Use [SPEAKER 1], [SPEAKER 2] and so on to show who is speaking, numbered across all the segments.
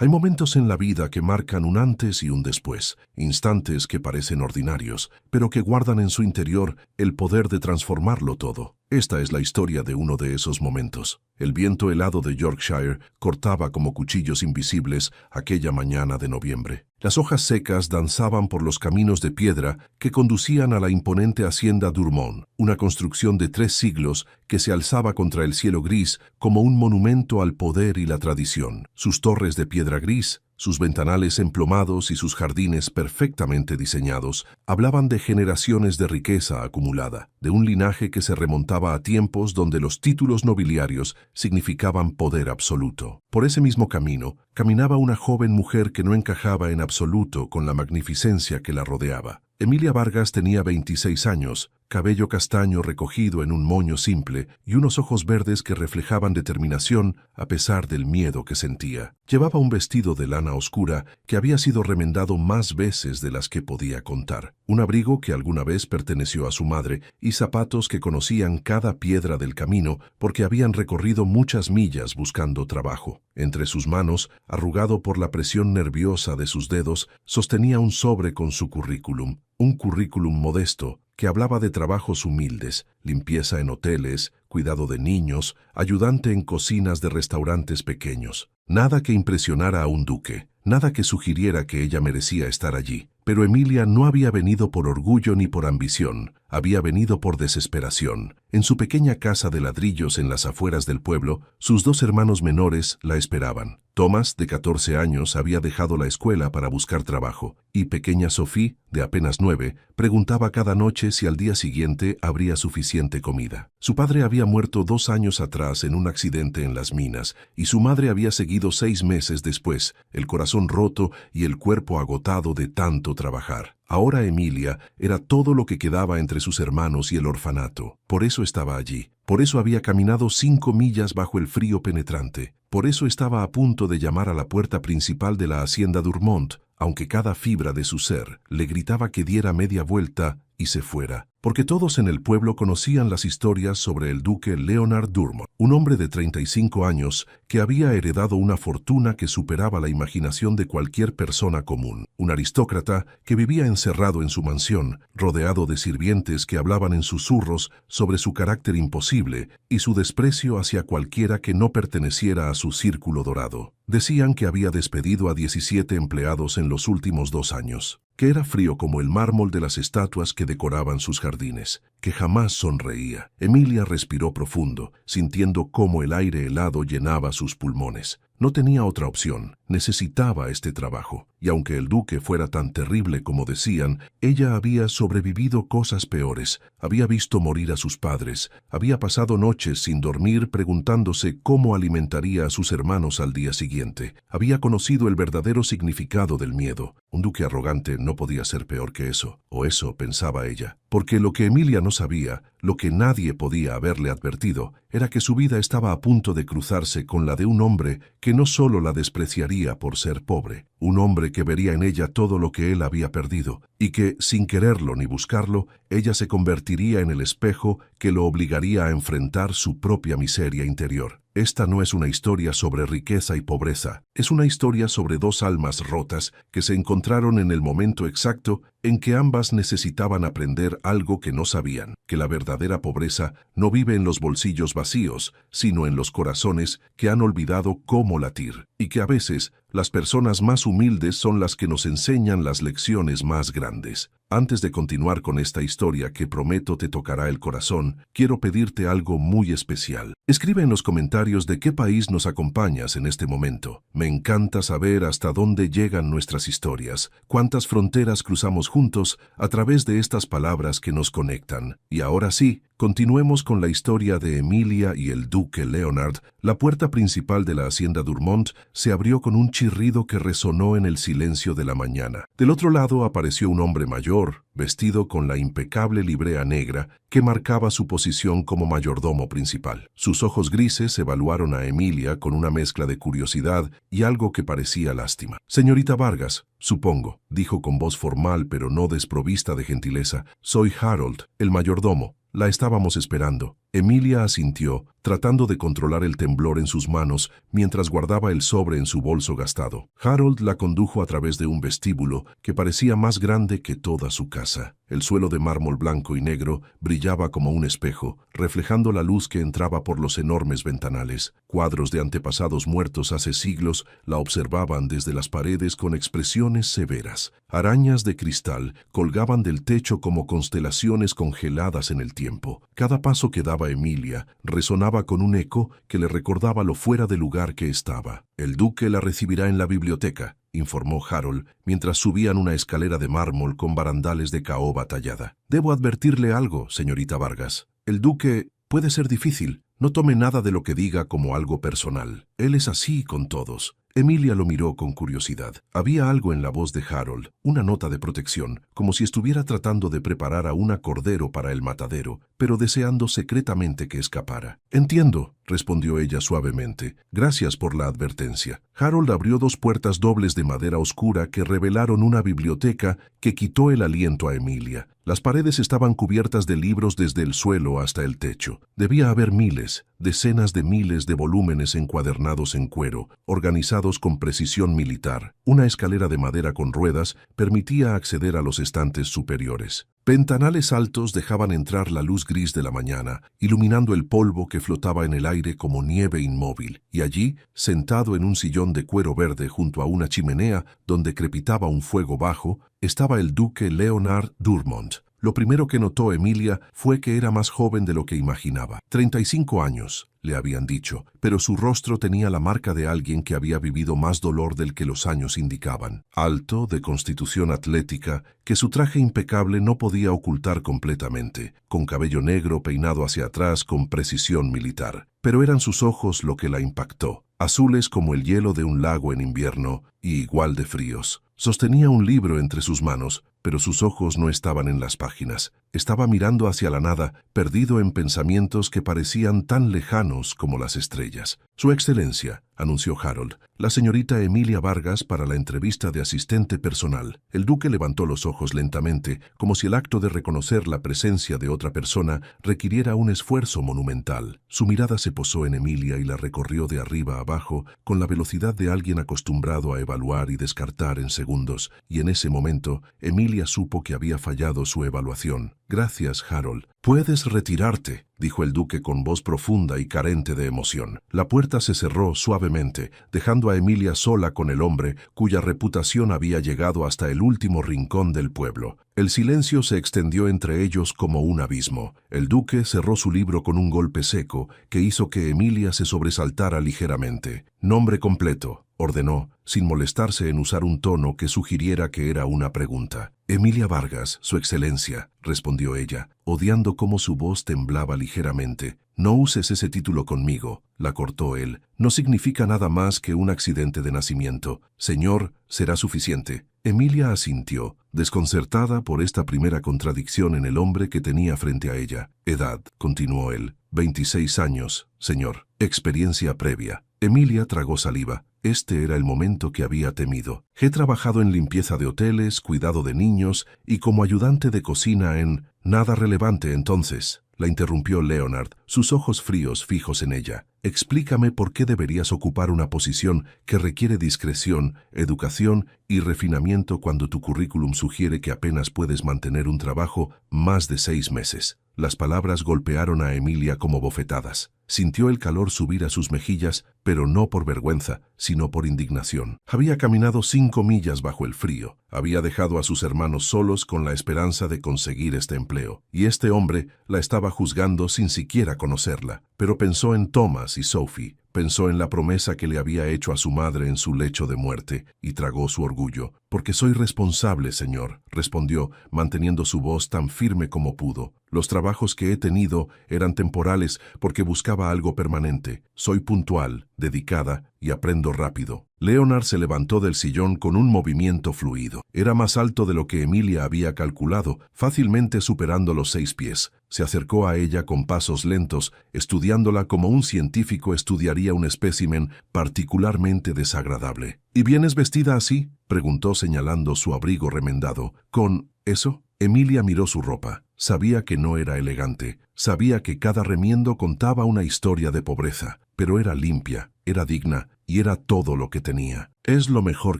[SPEAKER 1] Hay momentos en la vida que marcan un antes y un después, instantes que parecen ordinarios, pero que guardan en su interior el poder de transformarlo todo. Esta es la historia de uno de esos momentos. El viento helado de Yorkshire cortaba como cuchillos invisibles aquella mañana de noviembre. Las hojas secas danzaban por los caminos de piedra que conducían a la imponente hacienda Durmont, una construcción de 3 siglos que se alzaba contra el cielo gris como un monumento al poder y la tradición. Sus torres de piedra gris, sus ventanales emplomados y sus jardines perfectamente diseñados hablaban de generaciones de riqueza acumulada, de un linaje que se remontaba a tiempos donde los títulos nobiliarios significaban poder absoluto. Por ese mismo camino, caminaba una joven mujer que no encajaba en absoluto con la magnificencia que la rodeaba. Emilia Vargas tenía 26 años, cabello castaño recogido en un moño simple y unos ojos verdes que reflejaban determinación a pesar del miedo que sentía. Llevaba un vestido de lana oscura que había sido remendado más veces de las que podía contar, un abrigo que alguna vez perteneció a su madre y zapatos que conocían cada piedra del camino porque habían recorrido muchas millas buscando trabajo. Entre sus manos, arrugado por la presión nerviosa de sus dedos, sostenía un sobre con su currículum, un currículum modesto que hablaba de trabajos humildes, limpieza en hoteles, cuidado de niños, ayudante en cocinas de restaurantes pequeños. Nada que impresionara a un duque, nada que sugiriera que ella merecía estar allí. Pero Emilia no había venido por orgullo ni por ambición, había venido por desesperación. En su pequeña casa de ladrillos en las afueras del pueblo, sus 2 hermanos menores la esperaban. Thomas, de 14 años, había dejado la escuela para buscar trabajo, y pequeña Sophie, de apenas 9, preguntaba cada noche si al día siguiente habría suficiente comida. Su padre había muerto 2 años atrás en un accidente en las minas, y su madre había seguido 6 meses después, el corazón roto y el cuerpo agotado de tanto trabajar. Ahora Emilia era todo lo que quedaba entre sus hermanos y el orfanato. Por eso estaba allí. Por eso había caminado 5 millas bajo el frío penetrante. Por eso estaba a punto de llamar a la puerta principal de la hacienda Durmont, aunque cada fibra de su ser le gritaba que diera media vuelta y se fuera. Porque todos en el pueblo conocían las historias sobre el duque Leonard Durmont, un hombre de 35 años que había heredado una fortuna que superaba la imaginación de cualquier persona común. Un aristócrata que vivía encerrado en su mansión, rodeado de sirvientes que hablaban en susurros sobre su carácter imposible y su desprecio hacia cualquiera que no perteneciera a su círculo dorado. Decían que había despedido a 17 empleados en los últimos 2 años, que era frío como el mármol de las estatuas que decoraban sus jardines, que jamás sonreía. Emilia respiró profundo, sintiendo cómo el aire helado llenaba sus pulmones. No tenía otra opción, necesitaba este trabajo. Y aunque el duque fuera tan terrible como decían, ella había sobrevivido cosas peores. Había visto morir a sus padres, había pasado noches sin dormir preguntándose cómo alimentaría a sus hermanos al día siguiente. Había conocido el verdadero significado del miedo. Un duque arrogante no podía ser peor que eso, o eso pensaba ella. Porque lo que Emilia no sabía, lo que nadie podía haberle advertido, era que su vida estaba a punto de cruzarse con la de un hombre que no solo la despreciaría por ser pobre, un hombre que vería en ella todo lo que él había perdido, y que, sin quererlo ni buscarlo, ella se convertiría en el espejo que lo obligaría a enfrentar su propia miseria interior. Esta no es una historia sobre riqueza y pobreza, es una historia sobre 2 almas rotas que se encontraron en el momento exacto en que ambas necesitaban aprender algo que no sabían, que la verdadera pobreza no vive en los bolsillos vacíos, sino en los corazones que han olvidado cómo latir, y que a veces las personas más humildes son las que nos enseñan las lecciones más grandes. Antes de continuar con esta historia que prometo te tocará el corazón, quiero pedirte algo muy especial. Escribe en los comentarios de qué país nos acompañas en este momento. Me encanta saber hasta dónde llegan nuestras historias, cuántas fronteras cruzamos juntos a través de estas palabras que nos conectan. Y ahora sí, continuemos con la historia de Emilia y el duque Leonard. La puerta principal de la hacienda Durmont se abrió con un chirrido que resonó en el silencio de la mañana. Del otro lado apareció un hombre mayor, vestido con la impecable librea negra que marcaba su posición como mayordomo principal. Sus ojos grises evaluaron a Emilia con una mezcla de curiosidad y algo que parecía lástima. «Señorita Vargas, supongo», dijo con voz formal pero no desprovista de gentileza. «Soy Harold, el mayordomo. La estábamos esperando». Emilia asintió, tratando de controlar el temblor en sus manos mientras guardaba el sobre en su bolso gastado. Harold la condujo a través de un vestíbulo que parecía más grande que toda su casa. El suelo de mármol blanco y negro brillaba como un espejo, reflejando la luz que entraba por los enormes ventanales. Cuadros de antepasados muertos hace siglos la observaban desde las paredes con expresiones severas. Arañas de cristal colgaban del techo como constelaciones congeladas en el tiempo. Cada paso que daba Emilia resonaba con un eco que le recordaba lo fuera de lugar que estaba. «El duque la recibirá en la biblioteca», informó Harold, mientras subían una escalera de mármol con barandales de caoba tallada. «Debo advertirle algo, señorita Vargas. El duque puede ser difícil. No tome nada de lo que diga como algo personal. Él es así con todos». Emilia lo miró con curiosidad. Había algo en la voz de Harold, una nota de protección, como si estuviera tratando de preparar a una cordero para el matadero, pero deseando secretamente que escapara. «Entiendo», respondió ella suavemente. «Gracias por la advertencia». Harold abrió dos puertas dobles de madera oscura que revelaron una biblioteca que quitó el aliento a Emilia. Las paredes estaban cubiertas de libros desde el suelo hasta el techo. Debía haber miles, decenas de miles de volúmenes encuadernados en cuero, organizados con precisión militar. Una escalera de madera con ruedas permitía acceder a los estantes superiores. Ventanales altos dejaban entrar la luz gris de la mañana, iluminando el polvo que flotaba en el aire como nieve inmóvil, y allí, sentado en un sillón de cuero verde junto a una chimenea donde crepitaba un fuego bajo, estaba el duque Leonard Durmont. Lo primero que notó Emilia fue que era más joven de lo que imaginaba. 35 años, le habían dicho, pero su rostro tenía la marca de alguien que había vivido más dolor del que los años indicaban. Alto, de constitución atlética, que su traje impecable no podía ocultar completamente, con cabello negro peinado hacia atrás con precisión militar. Pero eran sus ojos lo que la impactó, azules como el hielo de un lago en invierno y igual de fríos. Sostenía un libro entre sus manos, pero sus ojos no estaban en las páginas. Estaba mirando hacia la nada, perdido en pensamientos que parecían tan lejanos como las estrellas. «Su Excelencia», anunció Harold, «la señorita Emilia Vargas para la entrevista de asistente personal». El duque levantó los ojos lentamente, como si el acto de reconocer la presencia de otra persona requiriera un esfuerzo monumental. Su mirada se posó en Emilia y la recorrió de arriba a abajo con la velocidad de alguien acostumbrado a evaluar y descartar en segundos, y en ese momento Emilia supo que había fallado su evaluación. «Gracias, Harold. Puedes retirarte», dijo el duque con voz profunda y carente de emoción. La puerta se cerró suavemente, dejando a Emilia sola con el hombre cuya reputación había llegado hasta el último rincón del pueblo. El silencio se extendió entre ellos como un abismo. El duque cerró su libro con un golpe seco que hizo que Emilia se sobresaltara ligeramente. «Nombre completo», ordenó, sin molestarse en usar un tono que sugiriera que era una pregunta. «Emilia Vargas, Su Excelencia», respondió ella, odiando cómo su voz temblaba ligeramente. «No uses ese título conmigo», la cortó él. «No significa nada más que un accidente de nacimiento. Señor, será suficiente». Emilia asintió, desconcertada por esta primera contradicción en el hombre que tenía frente a ella. «Edad», continuó él, 26 años, señor. «Experiencia previa». Emilia tragó saliva. Este era el momento que había temido. «He trabajado en limpieza de hoteles, cuidado de niños y como ayudante de cocina en...» «Nada relevante, entonces», la interrumpió Leonard, sus ojos fríos fijos en ella. «Explícame por qué deberías ocupar una posición que requiere discreción, educación y refinamiento cuando tu currículum sugiere que apenas puedes mantener un trabajo más de 6 meses». Las palabras golpearon a Emilia como bofetadas. Sintió el calor subir a sus mejillas, pero no por vergüenza, sino por indignación. Había caminado 5 millas bajo el frío. Había dejado a sus hermanos solos con la esperanza de conseguir este empleo. Y este hombre la estaba juzgando sin siquiera conocerla. Pero pensó en Thomas y Sophie. Pensó en la promesa que le había hecho a su madre en su lecho de muerte, y tragó su orgullo. «Porque soy responsable, señor», respondió, manteniendo su voz tan firme como pudo. «Los trabajos que he tenido eran temporales porque buscaba algo permanente. Soy puntual, dedicada y aprendo rápido». Leonard se levantó del sillón con un movimiento fluido. Era más alto de lo que Emilia había calculado, fácilmente superando los 6 pies. Se acercó a ella con pasos lentos, estudiándola como un científico estudiaría un espécimen particularmente desagradable. «¿Y vienes vestida así?», preguntó señalando su abrigo remendado. «¿Con eso?». Emilia miró su ropa. Sabía que no era elegante, sabía que cada remiendo contaba una historia de pobreza, pero era limpia, era digna y era todo lo que tenía. «Es lo mejor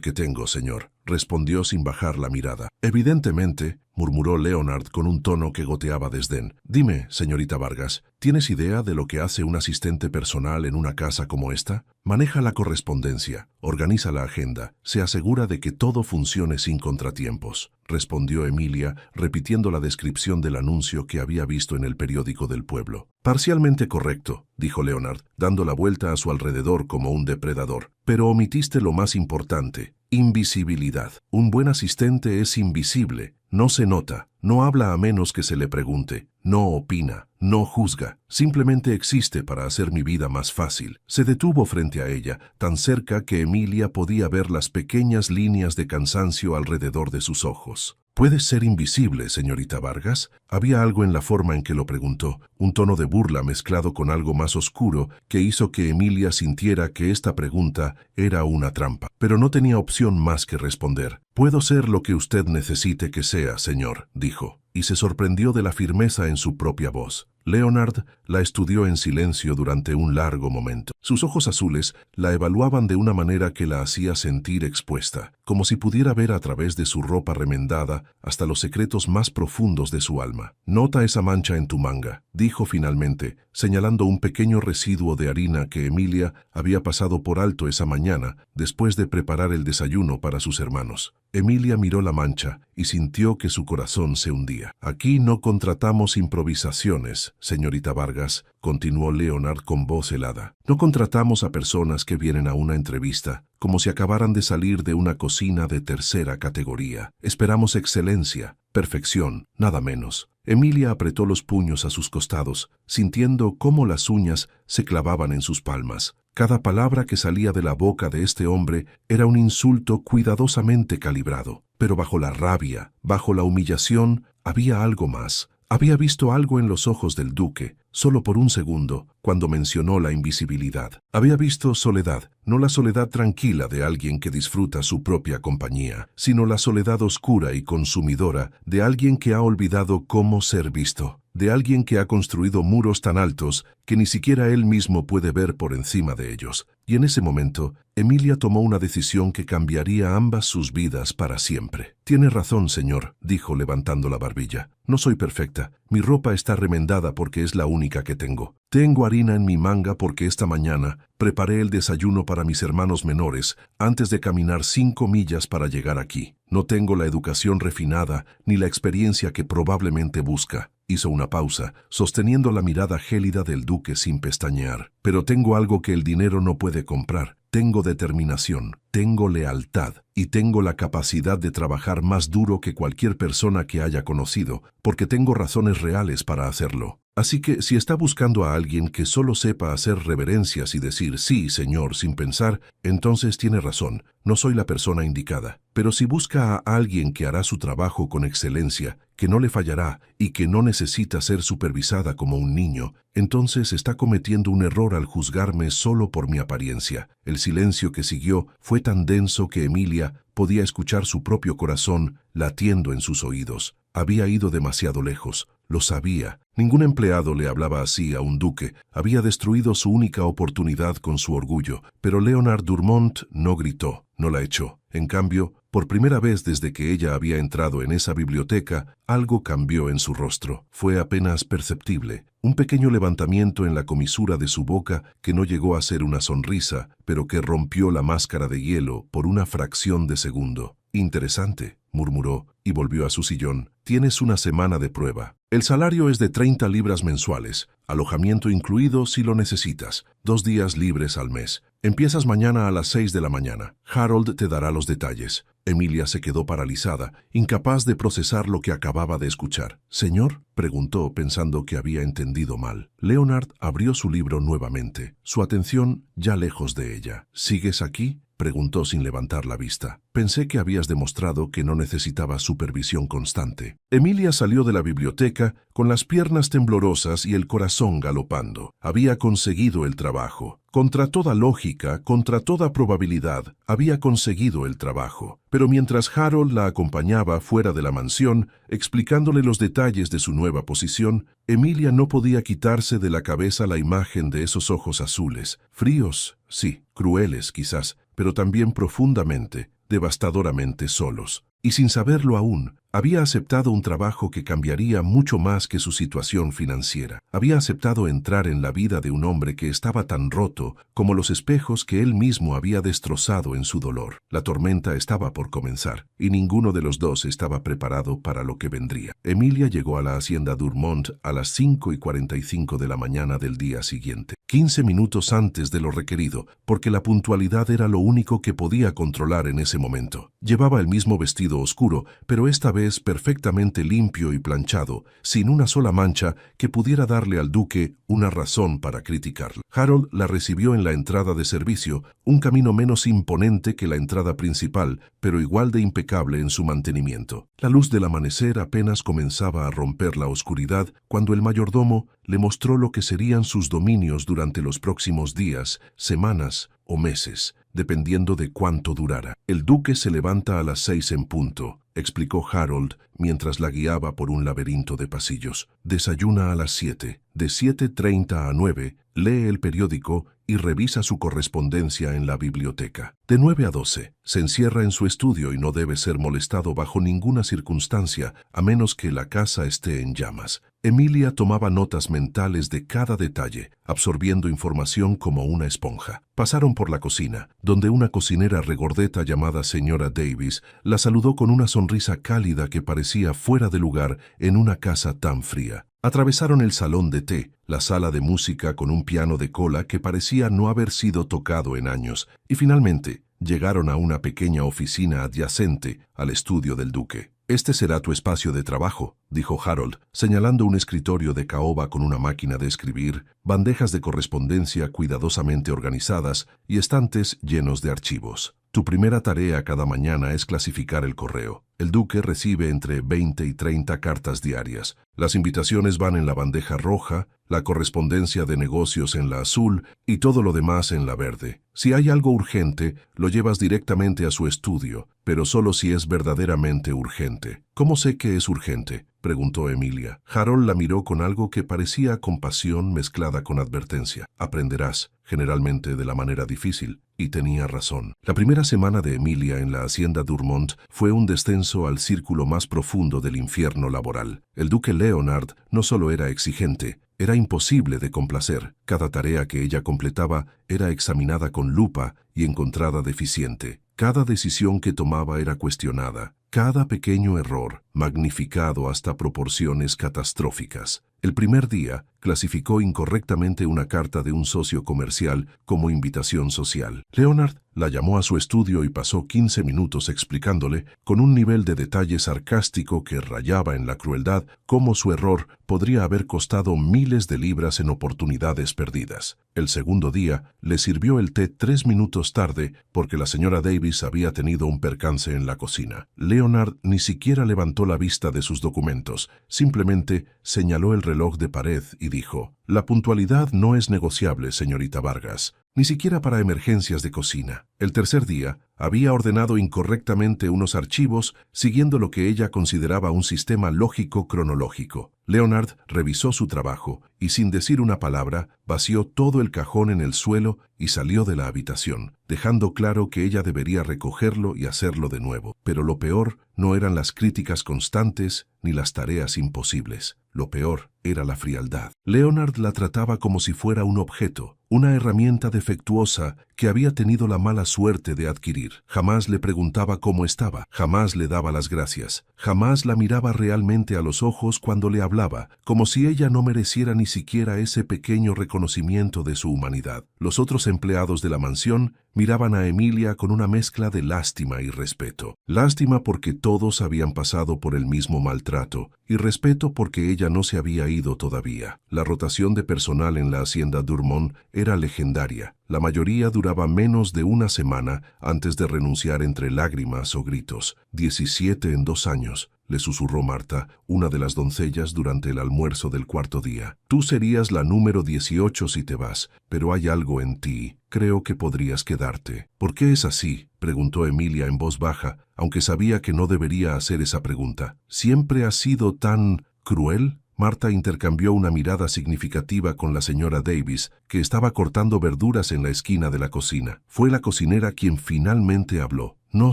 [SPEAKER 1] que tengo, señor», respondió sin bajar la mirada. «Evidentemente», murmuró Leonard con un tono que goteaba desdén. «Dime, señorita Vargas, ¿tienes idea de lo que hace un asistente personal en una casa como esta? Maneja la correspondencia, organiza la agenda, se asegura de que todo funcione sin contratiempos», respondió Emilia, repitiendo la descripción del anuncio que había visto en el periódico del pueblo. «Parcialmente correcto», dijo Leonard, dando la vuelta a su alrededor como un depredador. «Pero omitiste lo más importante, invisibilidad. Un buen asistente es invisible, no se nota, no habla a menos que se le pregunte, no opina, no juzga, simplemente existe para hacer mi vida más fácil». Se detuvo frente a ella, tan cerca que Emilia podía ver las pequeñas líneas de cansancio alrededor de sus ojos. «¿Puede ser invisible, señorita Vargas?». Había algo en la forma en que lo preguntó, un tono de burla mezclado con algo más oscuro que hizo que Emilia sintiera que esta pregunta era una trampa. Pero no tenía opción más que responder. «Puedo ser lo que usted necesite que sea, señor», dijo, y se sorprendió de la firmeza en su propia voz. Leonard la estudió en silencio durante un largo momento. Sus ojos azules la evaluaban de una manera que la hacía sentir expuesta, como si pudiera ver a través de su ropa remendada hasta los secretos más profundos de su alma. «Nota esa mancha en tu manga», dijo finalmente, señalando un pequeño residuo de harina que Emilia había pasado por alto esa mañana después de preparar el desayuno para sus hermanos. Emilia miró la mancha y sintió que su corazón se hundía. «Aquí no contratamos improvisaciones, señorita Vargas», continuó Leonard con voz helada. «No contratamos a personas que vienen a una entrevista como si acabaran de salir de una cocina de tercera categoría. Esperamos excelencia, perfección, nada menos». Emilia apretó los puños a sus costados, sintiendo cómo las uñas se clavaban en sus palmas. Cada palabra que salía de la boca de este hombre era un insulto cuidadosamente calibrado. Pero bajo la rabia, bajo la humillación, había algo más. Había visto algo en los ojos del duque, solo por un segundo, cuando mencionó la invisibilidad. Había visto soledad, no la soledad tranquila de alguien que disfruta su propia compañía, sino la soledad oscura y consumidora de alguien que ha olvidado cómo ser visto, de alguien que ha construido muros tan altos que ni siquiera él mismo puede ver por encima de ellos. Y en ese momento, Emilia tomó una decisión que cambiaría ambas sus vidas para siempre. «Tiene razón, señor», dijo levantando la barbilla. «No soy perfecta. Mi ropa está remendada porque es la única que tengo. Tengo harina en mi manga porque esta mañana preparé el desayuno para mis hermanos menores antes de caminar 5 millas para llegar aquí. No tengo la educación refinada ni la experiencia que probablemente busca». Hizo una pausa, sosteniendo la mirada gélida del duque sin pestañear. «Pero tengo algo que el dinero no puede comprar. Tengo determinación, tengo lealtad y tengo la capacidad de trabajar más duro que cualquier persona que haya conocido, porque tengo razones reales para hacerlo. Así que si está buscando a alguien que solo sepa hacer reverencias y decir sí, señor, sin pensar, entonces tiene razón, no soy la persona indicada. Pero si busca a alguien que hará su trabajo con excelencia, que no le fallará y que no necesita ser supervisada como un niño, entonces está cometiendo un error al juzgarme solo por mi apariencia». El silencio que siguió fue tan denso que Emilia podía escuchar su propio corazón latiendo en sus oídos. Había ido demasiado lejos, lo sabía. Ningún empleado le hablaba así a un duque. Había destruido su única oportunidad con su orgullo, pero Leonard Dumont no gritó, no la echó. En cambio, por primera vez desde que ella había entrado en esa biblioteca, algo cambió en su rostro. Fue apenas perceptible. Un pequeño levantamiento en la comisura de su boca que no llegó a ser una sonrisa, pero que rompió la máscara de hielo por una fracción de segundo. «Interesante», murmuró, y volvió a su sillón. «Tienes una semana de prueba. El salario es de 30 libras mensuales, alojamiento incluido si lo necesitas, 2 días libres al mes. Empiezas mañana a las 6 de la mañana. Harold te dará los detalles». Emilia se quedó paralizada, incapaz de procesar lo que acababa de escuchar. «¿Señor?», preguntó, pensando que había entendido mal. Leonard abrió su libro nuevamente, su atención ya lejos de ella. «¿Sigues aquí?», preguntó sin levantar la vista. «Pensé que habías demostrado que no necesitabas supervisión constante». Emilia salió de la biblioteca con las piernas temblorosas y el corazón galopando. Había conseguido el trabajo. Contra toda lógica, contra toda probabilidad, había conseguido el trabajo. Pero mientras Harold la acompañaba fuera de la mansión, explicándole los detalles de su nueva posición, Emilia no podía quitarse de la cabeza la imagen de esos ojos azules, fríos, sí, crueles quizás, pero también profundamente, devastadoramente solos. Y sin saberlo aún, había aceptado un trabajo que cambiaría mucho más que su situación financiera. Había aceptado entrar en la vida de un hombre que estaba tan roto como los espejos que él mismo había destrozado en su dolor. La tormenta estaba por comenzar, y ninguno de los dos estaba preparado para lo que vendría. Emilia llegó a la hacienda Durmont a las 5:45 de la mañana del día siguiente, 15 minutos antes de lo requerido, porque la puntualidad era lo único que podía controlar en ese momento. Llevaba el mismo vestido oscuro, pero esta vez perfectamente limpio y planchado, sin una sola mancha que pudiera darle al duque una razón para criticarla. Harold la recibió en la entrada de servicio, un camino menos imponente que la entrada principal, pero igual de impecable en su mantenimiento. La luz del amanecer apenas comenzaba a romper la oscuridad cuando el mayordomo le mostró lo que serían sus dominios durante los próximos días, semanas o meses, dependiendo de cuánto durara. El duque se levanta a las 6 en punto, explicó Harold mientras la guiaba por un laberinto de pasillos. Desayuna a las 7. De 7:30 a 9, lee el periódico y revisa su correspondencia en la biblioteca. De 9 a 12, se encierra en su estudio y no debe ser molestado bajo ninguna circunstancia, a menos que la casa esté en llamas. Emilia tomaba notas mentales de cada detalle, absorbiendo información como una esponja. Pasaron por la cocina, donde una cocinera regordeta llamada señora Davis la saludó con una sonrisa cálida que parecía fuera de lugar en una casa tan fría. Atravesaron el salón de té, la sala de música con un piano de cola que parecía no haber sido tocado en años, y finalmente llegaron a una pequeña oficina adyacente al estudio del duque. «Este será tu espacio de trabajo», dijo Harold, señalando un escritorio de caoba con una máquina de escribir, bandejas de correspondencia cuidadosamente organizadas y estantes llenos de archivos. Tu primera tarea cada mañana es clasificar el correo. El duque recibe entre 20 y 30 cartas diarias. Las invitaciones van en la bandeja roja, la correspondencia de negocios en la azul y todo lo demás en la verde. Si hay algo urgente, lo llevas directamente a su estudio, pero solo si es verdaderamente urgente. ¿Cómo sé que es urgente?, preguntó Emilia. Harold la miró con algo que parecía compasión mezclada con advertencia. Aprenderás, generalmente de la manera difícil. Y tenía razón. La primera semana de Emilia en la hacienda Durmont fue un descenso al círculo más profundo del infierno laboral. El duque Leonard no solo era exigente, era imposible de complacer. Cada tarea que ella completaba era examinada con lupa y encontrada deficiente. Cada decisión que tomaba era cuestionada. Cada pequeño error, magnificado hasta proporciones catastróficas. El primer día, clasificó incorrectamente una carta de un socio comercial como invitación social. Leonard la llamó a su estudio y pasó 15 minutos explicándole, con un nivel de detalle sarcástico que rayaba en la crueldad, cómo su error podría haber costado miles de libras en oportunidades perdidas. El segundo día, le sirvió el té 3 minutos tarde porque la señora Davis había tenido un percance en la cocina. Leonard ni siquiera levantó la vista de sus documentos, simplemente señaló el reloj de pared y dijo: «La puntualidad no es negociable, señorita Vargas, ni siquiera para emergencias de cocina». El tercer día, había ordenado incorrectamente unos archivos siguiendo lo que ella consideraba un sistema lógico cronológico. Leonard revisó su trabajo y, sin decir una palabra, vació todo el cajón en el suelo y salió de la habitación, dejando claro que ella debería recogerlo y hacerlo de nuevo. Pero lo peor no eran las críticas constantes ni las tareas imposibles. Lo peor era la frialdad. Leonard la trataba como si fuera un objeto, una herramienta defectuosa que había tenido la mala suerte de adquirir. Jamás le preguntaba cómo estaba, jamás le daba las gracias, jamás la miraba realmente a los ojos cuando le hablaba, como si ella no mereciera ni siquiera ese pequeño reconocimiento de su humanidad. Los otros empleados de la mansión miraban a Emilia con una mezcla de lástima y respeto. Lástima porque todos habían pasado por el mismo maltrato, y respeto porque ella no se había ido todavía. La rotación de personal en la hacienda Durmont era legendaria. La mayoría duraba menos de una semana antes de renunciar entre lágrimas o gritos. 17 en 2 años. le susurró Marta, una de las doncellas, durante el almuerzo del cuarto día. Tú serías la número 18 si te vas, pero hay algo en ti. Creo que podrías quedarte. ¿Por qué es así?, preguntó Emilia en voz baja, aunque sabía que no debería hacer esa pregunta. ¿Siempre has sido tan cruel? Marta intercambió una mirada significativa con la señora Davis, que estaba cortando verduras en la esquina de la cocina. Fue la cocinera quien finalmente habló. No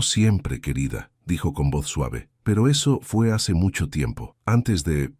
[SPEAKER 1] siempre, querida, dijo con voz suave, pero eso fue hace mucho tiempo. Antes de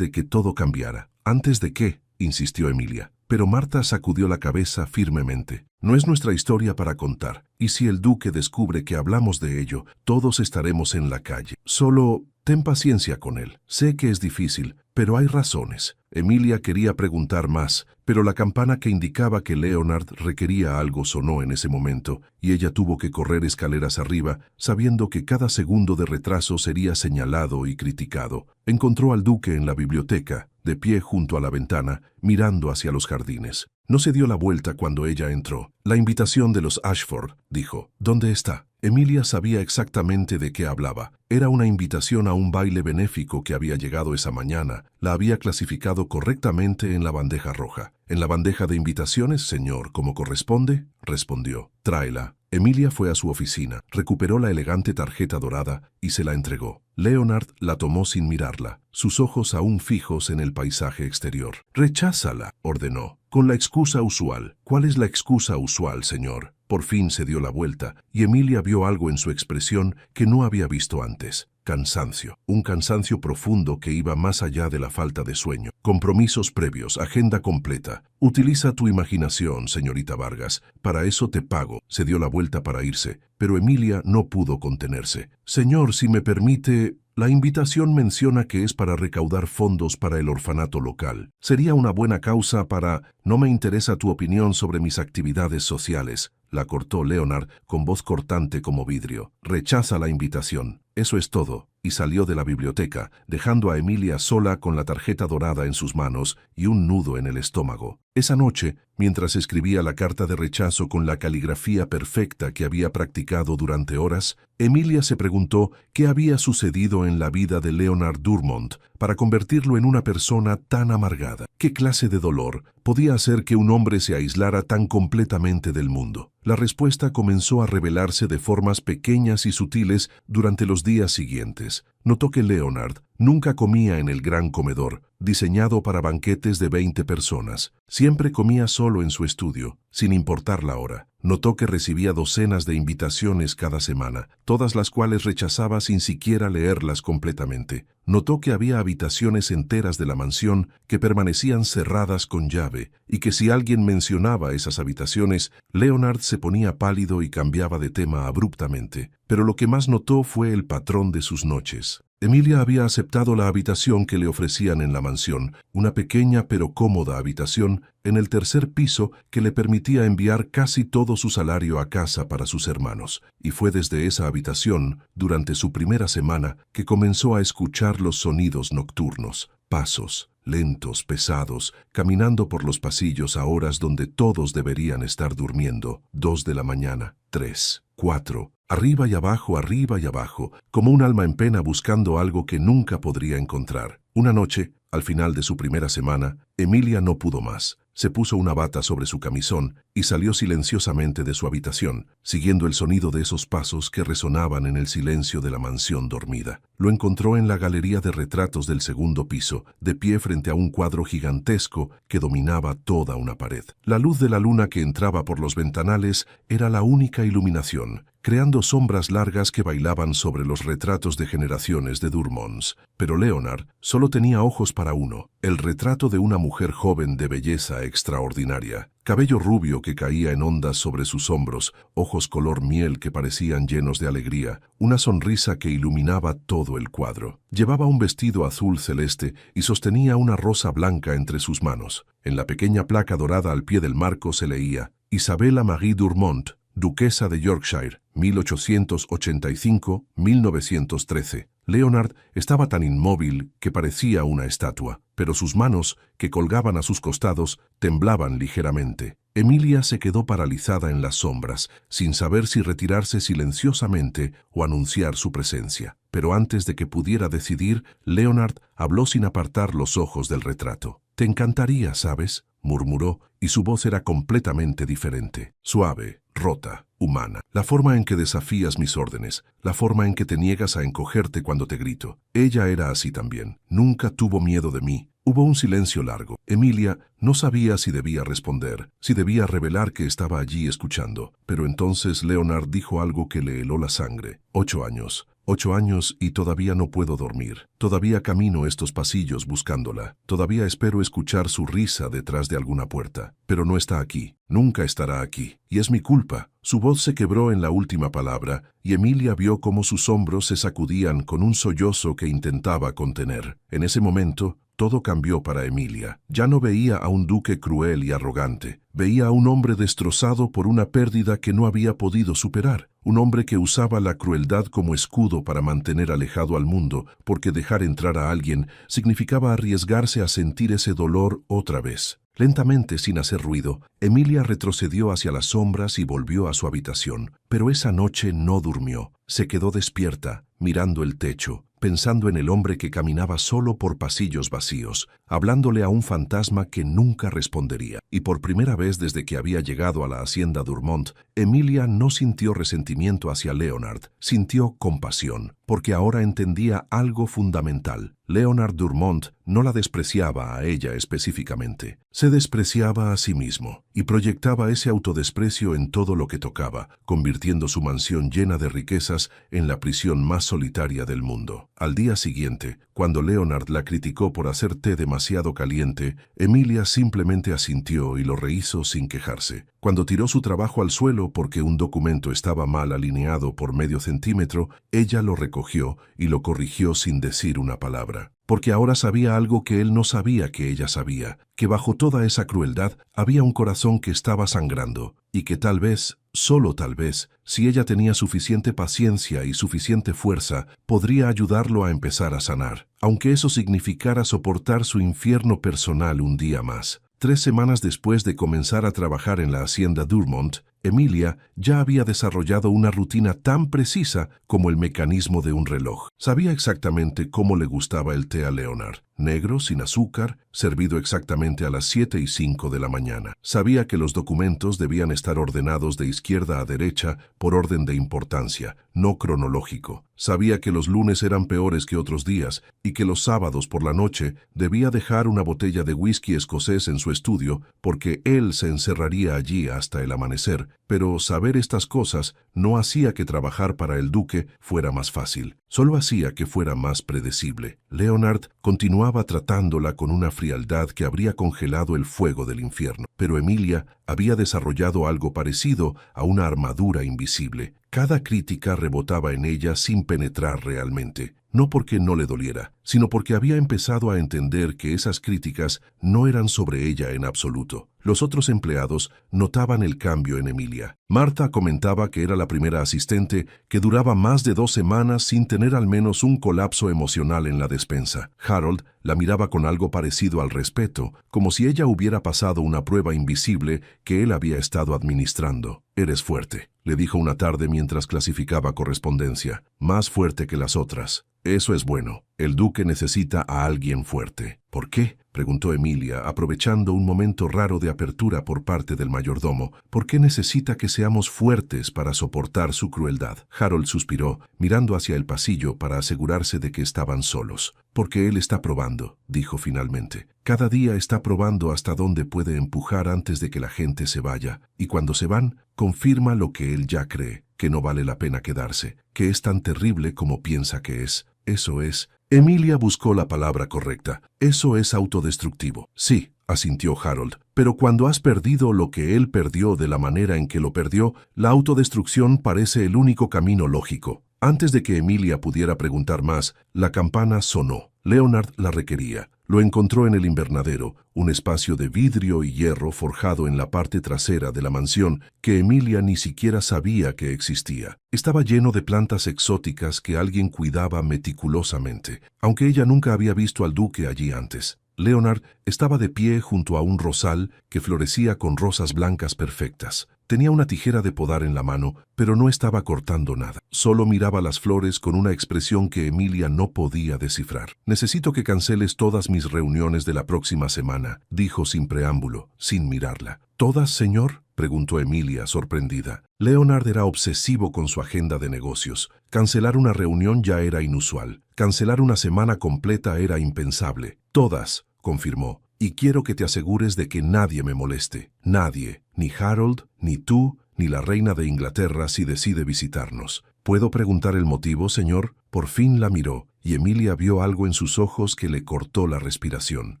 [SPEAKER 1] que todo cambiara. ¿Antes de qué?, insistió Emilia. Pero Marta sacudió la cabeza firmemente. No es nuestra historia para contar, y si el duque descubre que hablamos de ello, todos estaremos en la calle. Solo ten paciencia con él. Sé que es difícil, pero hay razones. Emilia quería preguntar más, pero la campana que indicaba que Leonard requería algo sonó en ese momento, y ella tuvo que correr escaleras arriba, sabiendo que cada segundo de retraso sería señalado y criticado. Encontró al duque en la biblioteca, de pie junto a la ventana, mirando hacia los jardines. No se dio la vuelta cuando ella entró. La invitación de los Ashford, dijo. ¿Dónde está? Emilia sabía exactamente de qué hablaba. Era una invitación a un baile benéfico que había llegado esa mañana. La había clasificado correctamente en la bandeja roja. «En la bandeja de invitaciones, señor, como corresponde», respondió. «Tráela». Emilia fue a su oficina, recuperó la elegante tarjeta dorada y se la entregó. Leonard la tomó sin mirarla, sus ojos aún fijos en el paisaje exterior. «Recházala», ordenó, con la excusa usual. «¿Cuál es la excusa usual, señor?» Por fin se dio la vuelta, y Emilia vio algo en su expresión que no había visto antes. Cansancio. Un cansancio profundo que iba más allá de la falta de sueño. Compromisos previos, agenda completa. «Utiliza tu imaginación, señorita Vargas. Para eso te pago». Se dio la vuelta para irse, pero Emilia no pudo contenerse. «Señor, si me permite...» La invitación menciona que es para recaudar fondos para el orfanato local. Sería una buena causa para... No me interesa tu opinión sobre mis actividades sociales, la cortó Leonard con voz cortante como vidrio. Rechaza la invitación. Eso es todo. Y salió de la biblioteca, dejando a Emilia sola con la tarjeta dorada en sus manos y un nudo en el estómago. Esa noche, mientras escribía la carta de rechazo con la caligrafía perfecta que había practicado durante horas, Emilia se preguntó qué había sucedido en la vida de Leonard Dumont para convertirlo en una persona tan amargada. ¿Qué clase de dolor podía hacer que un hombre se aislara tan completamente del mundo? La respuesta comenzó a revelarse de formas pequeñas y sutiles durante los días siguientes. Notó que Leonard nunca comía en el gran comedor, diseñado para banquetes de 20 personas. Siempre comía solo en su estudio, sin importar la hora. Notó que recibía docenas de invitaciones cada semana, todas las cuales rechazaba sin siquiera leerlas completamente. Notó que había habitaciones enteras de la mansión que permanecían cerradas con llave, y que si alguien mencionaba esas habitaciones, Leonard se ponía pálido y cambiaba de tema abruptamente. Pero lo que más notó fue el patrón de sus noches. Emilia había aceptado la habitación que le ofrecían en la mansión, una pequeña pero cómoda habitación en el tercer piso que le permitía enviar casi todo su salario a casa para sus hermanos. Y fue desde esa habitación, durante su primera semana, que comenzó a escuchar los sonidos nocturnos, pasos lentos, pesados, caminando por los pasillos a horas donde todos deberían estar durmiendo. 2 de la mañana, 3, 4... arriba y abajo, como un alma en pena buscando algo que nunca podría encontrar. Una noche, al final de su primera semana, Emilia no pudo más. Se puso una bata sobre su camisón y salió silenciosamente de su habitación, siguiendo el sonido de esos pasos que resonaban en el silencio de la mansión dormida. Lo encontró en la galería de retratos del segundo piso, de pie frente a un cuadro gigantesco que dominaba toda una pared. La luz de la luna que entraba por los ventanales era la única iluminación, creando sombras largas que bailaban sobre los retratos de generaciones de Durmonts. Pero Leonard solo tenía ojos para uno, el retrato de una mujer joven de belleza extraordinaria. Cabello rubio que caía en ondas sobre sus hombros, ojos color miel que parecían llenos de alegría, una sonrisa que iluminaba todo el cuadro. Llevaba un vestido azul celeste y sostenía una rosa blanca entre sus manos. En la pequeña placa dorada al pie del marco se leía: Isabella Marie Dumont, duquesa de Yorkshire, 1885-1913. Leonard estaba tan inmóvil que parecía una estatua, pero sus manos, que colgaban a sus costados, temblaban ligeramente. Emilia se quedó paralizada en las sombras, sin saber si retirarse silenciosamente o anunciar su presencia. pero antes de que pudiera decidir, Leonard habló sin apartar los ojos del retrato. «Te encantaría, ¿sabes?», murmuró, y su voz era completamente diferente, suave, rota, humana. «La forma en que desafías mis órdenes, la forma en que te niegas a encogerte cuando te grito. Ella era así también. Nunca tuvo miedo de mí». Hubo un silencio largo. Emilia no sabía si debía responder, si debía revelar que estaba allí escuchando. Pero entonces Leonard dijo algo que le heló la sangre. 8 años. 8 años y todavía no puedo dormir. Todavía camino estos pasillos buscándola. Todavía espero escuchar su risa detrás de alguna puerta. Pero no está aquí. Nunca estará aquí. Y es mi culpa. Su voz se quebró en la última palabra, y Emilia vio cómo sus hombros se sacudían con un sollozo que intentaba contener. En ese momento, todo cambió para Emilia. Ya no veía a un duque cruel y arrogante. Veía a un hombre destrozado por una pérdida que no había podido superar. Un hombre que usaba la crueldad como escudo para mantener alejado al mundo, porque dejar entrar a alguien significaba arriesgarse a sentir ese dolor otra vez. Lentamente, sin hacer ruido, Emilia retrocedió hacia las sombras y volvió a su habitación. Pero esa noche no durmió. Se quedó despierta, mirando el techo, pensando en el hombre que caminaba solo por pasillos vacíos, hablándole a un fantasma que nunca respondería. Y por primera vez desde que había llegado a la hacienda Durmont, Emilia no sintió resentimiento hacia Leonard, sintió compasión, porque ahora entendía algo fundamental. Leonard Durmont no la despreciaba a ella específicamente, se despreciaba a sí mismo y proyectaba ese autodesprecio en todo lo que tocaba, convirtiendo su mansión llena de riquezas en la prisión más solitaria del mundo. Al día siguiente, cuando Leonard la criticó por hacer té demasiado caliente, Emilia simplemente asintió y lo rehizo sin quejarse. Cuando tiró su trabajo al suelo porque un documento estaba mal alineado por medio centímetro, ella lo recogió y lo corrigió sin decir una palabra. Porque ahora sabía algo que él no sabía que ella sabía, que bajo toda esa crueldad había un corazón que estaba sangrando, y que tal vez, solo tal vez, si ella tenía suficiente paciencia y suficiente fuerza, podría ayudarlo a empezar a sanar, aunque eso significara soportar su infierno personal un día más. 3 semanas después de comenzar a trabajar en la hacienda Durmont, Emilia ya había desarrollado una rutina tan precisa como el mecanismo de un reloj. Sabía exactamente cómo le gustaba el té a Leonard. Negro, sin azúcar, servido exactamente a las 7:05 de la mañana. Sabía que los documentos debían estar ordenados de izquierda a derecha por orden de importancia, no cronológico. Sabía que los lunes eran peores que otros días y que los sábados por la noche debía dejar una botella de whisky escocés en su estudio porque él se encerraría allí hasta el amanecer. Pero saber estas cosas no hacía que trabajar para el duque fuera más fácil, solo hacía que fuera más predecible. Leonard continuaba tratándola con una frialdad que habría congelado el fuego del infierno, pero Emilia había desarrollado algo parecido a una armadura invisible. Cada crítica rebotaba en ella sin penetrar realmente, no porque no le doliera, sino porque había empezado a entender que esas críticas no eran sobre ella en absoluto. Los otros empleados notaban el cambio en Emilia. Marta comentaba que era la primera asistente que duraba más de 2 semanas sin tener al menos un colapso emocional en la despensa. Harold la miraba con algo parecido al respeto, como si ella hubiera pasado una prueba invisible que él había estado administrando. «Eres fuerte», le dijo una tarde mientras clasificaba correspondencia. «Más fuerte que las otras». «Eso es bueno. El duque necesita a alguien fuerte». «¿Por qué?», preguntó Emilia, aprovechando un momento raro de apertura por parte del mayordomo. «¿Por qué necesita que seamos fuertes para soportar su crueldad?». Harold suspiró, mirando hacia el pasillo para asegurarse de que estaban solos. «Porque él está probando», dijo finalmente. «Cada día está probando hasta dónde puede empujar antes de que la gente se vaya. Y cuando se van, confirma lo que él ya cree, que no vale la pena quedarse, que es tan terrible como piensa que es. Eso es». Emilia buscó la palabra correcta. «Eso es autodestructivo». «Sí», asintió Harold, «pero cuando has perdido lo que él perdió de la manera en que lo perdió, la autodestrucción parece el único camino lógico». Antes de que Emilia pudiera preguntar más, la campana sonó. Leonard la requería. Lo encontró en el invernadero, un espacio de vidrio y hierro forjado en la parte trasera de la mansión que Emilia ni siquiera sabía que existía. Estaba lleno de plantas exóticas que alguien cuidaba meticulosamente, aunque ella nunca había visto al duque allí antes. Leonard estaba de pie junto a un rosal que florecía con rosas blancas perfectas. Tenía una tijera de podar en la mano, pero no estaba cortando nada. Solo miraba las flores con una expresión que Emilia no podía descifrar. «Necesito que canceles todas mis reuniones de la próxima semana», dijo sin preámbulo, sin mirarla. «¿Todas, señor?», preguntó Emilia, sorprendida. Leonard era obsesivo con su agenda de negocios. Cancelar una reunión ya era inusual. Cancelar una semana completa era impensable. «Todas», confirmó. «Y quiero que te asegures de que nadie me moleste. Nadie, ni Harold, ni tú, ni la reina de Inglaterra si decide visitarnos». «¿Puedo preguntar el motivo, señor?». Por fin la miró, y Emilia vio algo en sus ojos que le cortó la respiración.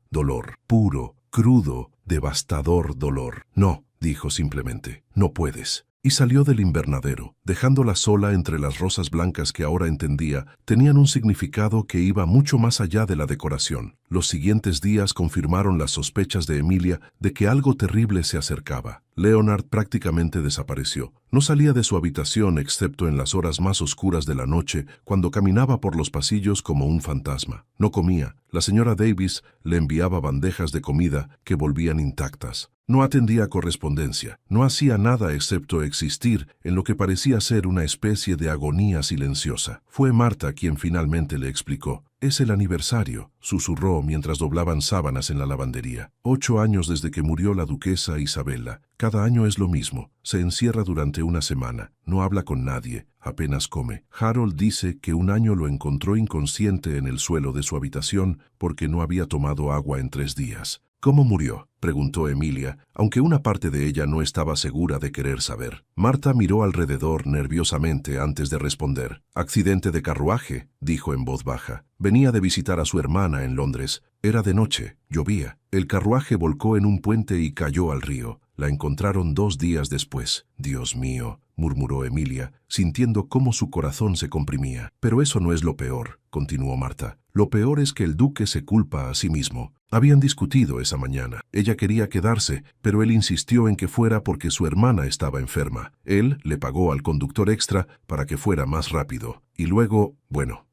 [SPEAKER 1] Dolor, puro, crudo, devastador dolor. «No», dijo simplemente, «no puedes». Y salió del invernadero, dejándola sola entre las rosas blancas que ahora entendía tenían un significado que iba mucho más allá de la decoración. Los siguientes días confirmaron las sospechas de Emilia de que algo terrible se acercaba. Leonard prácticamente desapareció. No salía de su habitación excepto en las horas más oscuras de la noche, cuando caminaba por los pasillos como un fantasma. No comía. La señora Davis le enviaba bandejas de comida que volvían intactas. No atendía correspondencia. No hacía nada excepto existir en lo que parecía ser una especie de agonía silenciosa. Fue Marta quien finalmente le explicó. «Es el aniversario», susurró mientras doblaban sábanas en la lavandería. 8 años desde que murió la duquesa Isabella. Cada año es lo mismo. Se encierra durante una semana. No habla con nadie. Apenas come. Harold dice que un año lo encontró inconsciente en el suelo de su habitación porque no había tomado agua en 3 días. «¿Cómo murió?», preguntó Emilia, aunque una parte de ella no estaba segura de querer saber. Marta miró alrededor nerviosamente antes de responder. «Accidente de carruaje», dijo en voz baja. «Venía de visitar a su hermana en Londres. Era de noche, llovía. El carruaje volcó en un puente y cayó al río. La encontraron 2 días después». «Dios mío», murmuró Emilia, sintiendo cómo su corazón se comprimía. «Pero eso no es lo peor», continuó Marta. «Lo peor es que el duque se culpa a sí mismo. Habían discutido esa mañana. Ella quería quedarse, pero él insistió en que fuera porque su hermana estaba enferma. Él le pagó al conductor extra para que fuera más rápido. Y luego,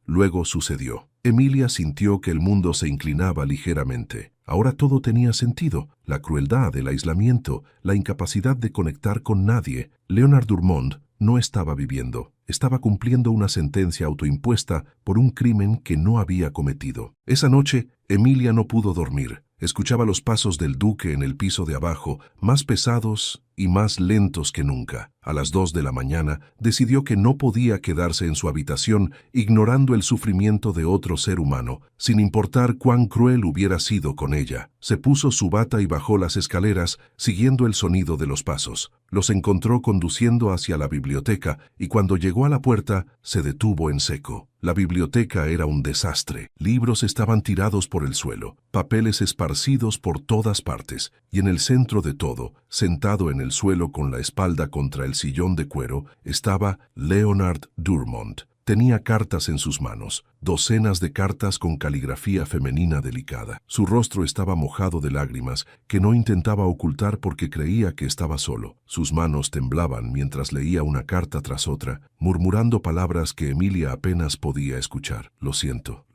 [SPEAKER 1] luego sucedió». Emilia sintió que el mundo se inclinaba ligeramente. Ahora todo tenía sentido. La crueldad, el aislamiento, la incapacidad de conectar con nadie. Leonard Dumont no estaba viviendo. Estaba cumpliendo una sentencia autoimpuesta por un crimen que no había cometido. Esa noche, Emilia no pudo dormir. Escuchaba los pasos del duque en el piso de abajo, más pesados y más lentos que nunca. A las 2 de la mañana, decidió que no podía quedarse en su habitación ignorando el sufrimiento de otro ser humano, sin importar cuán cruel hubiera sido con ella. Se puso su bata y bajó las escaleras, siguiendo el sonido de los pasos. Los encontró conduciendo hacia la biblioteca y cuando llegó a la puerta, se detuvo en seco. La biblioteca era un desastre. Libros estaban tirados por el suelo, papeles esparcidos por todas partes, y en el centro de todo, sentado en el suelo con la espalda contra el sillón de cuero, estaba Leonard Dumont. Tenía cartas en sus manos, docenas de cartas con caligrafía femenina delicada. Su rostro estaba mojado de lágrimas que no intentaba ocultar porque creía que estaba solo. Sus manos temblaban mientras leía una carta tras otra, murmurando palabras que Emilia apenas podía escuchar. Lo siento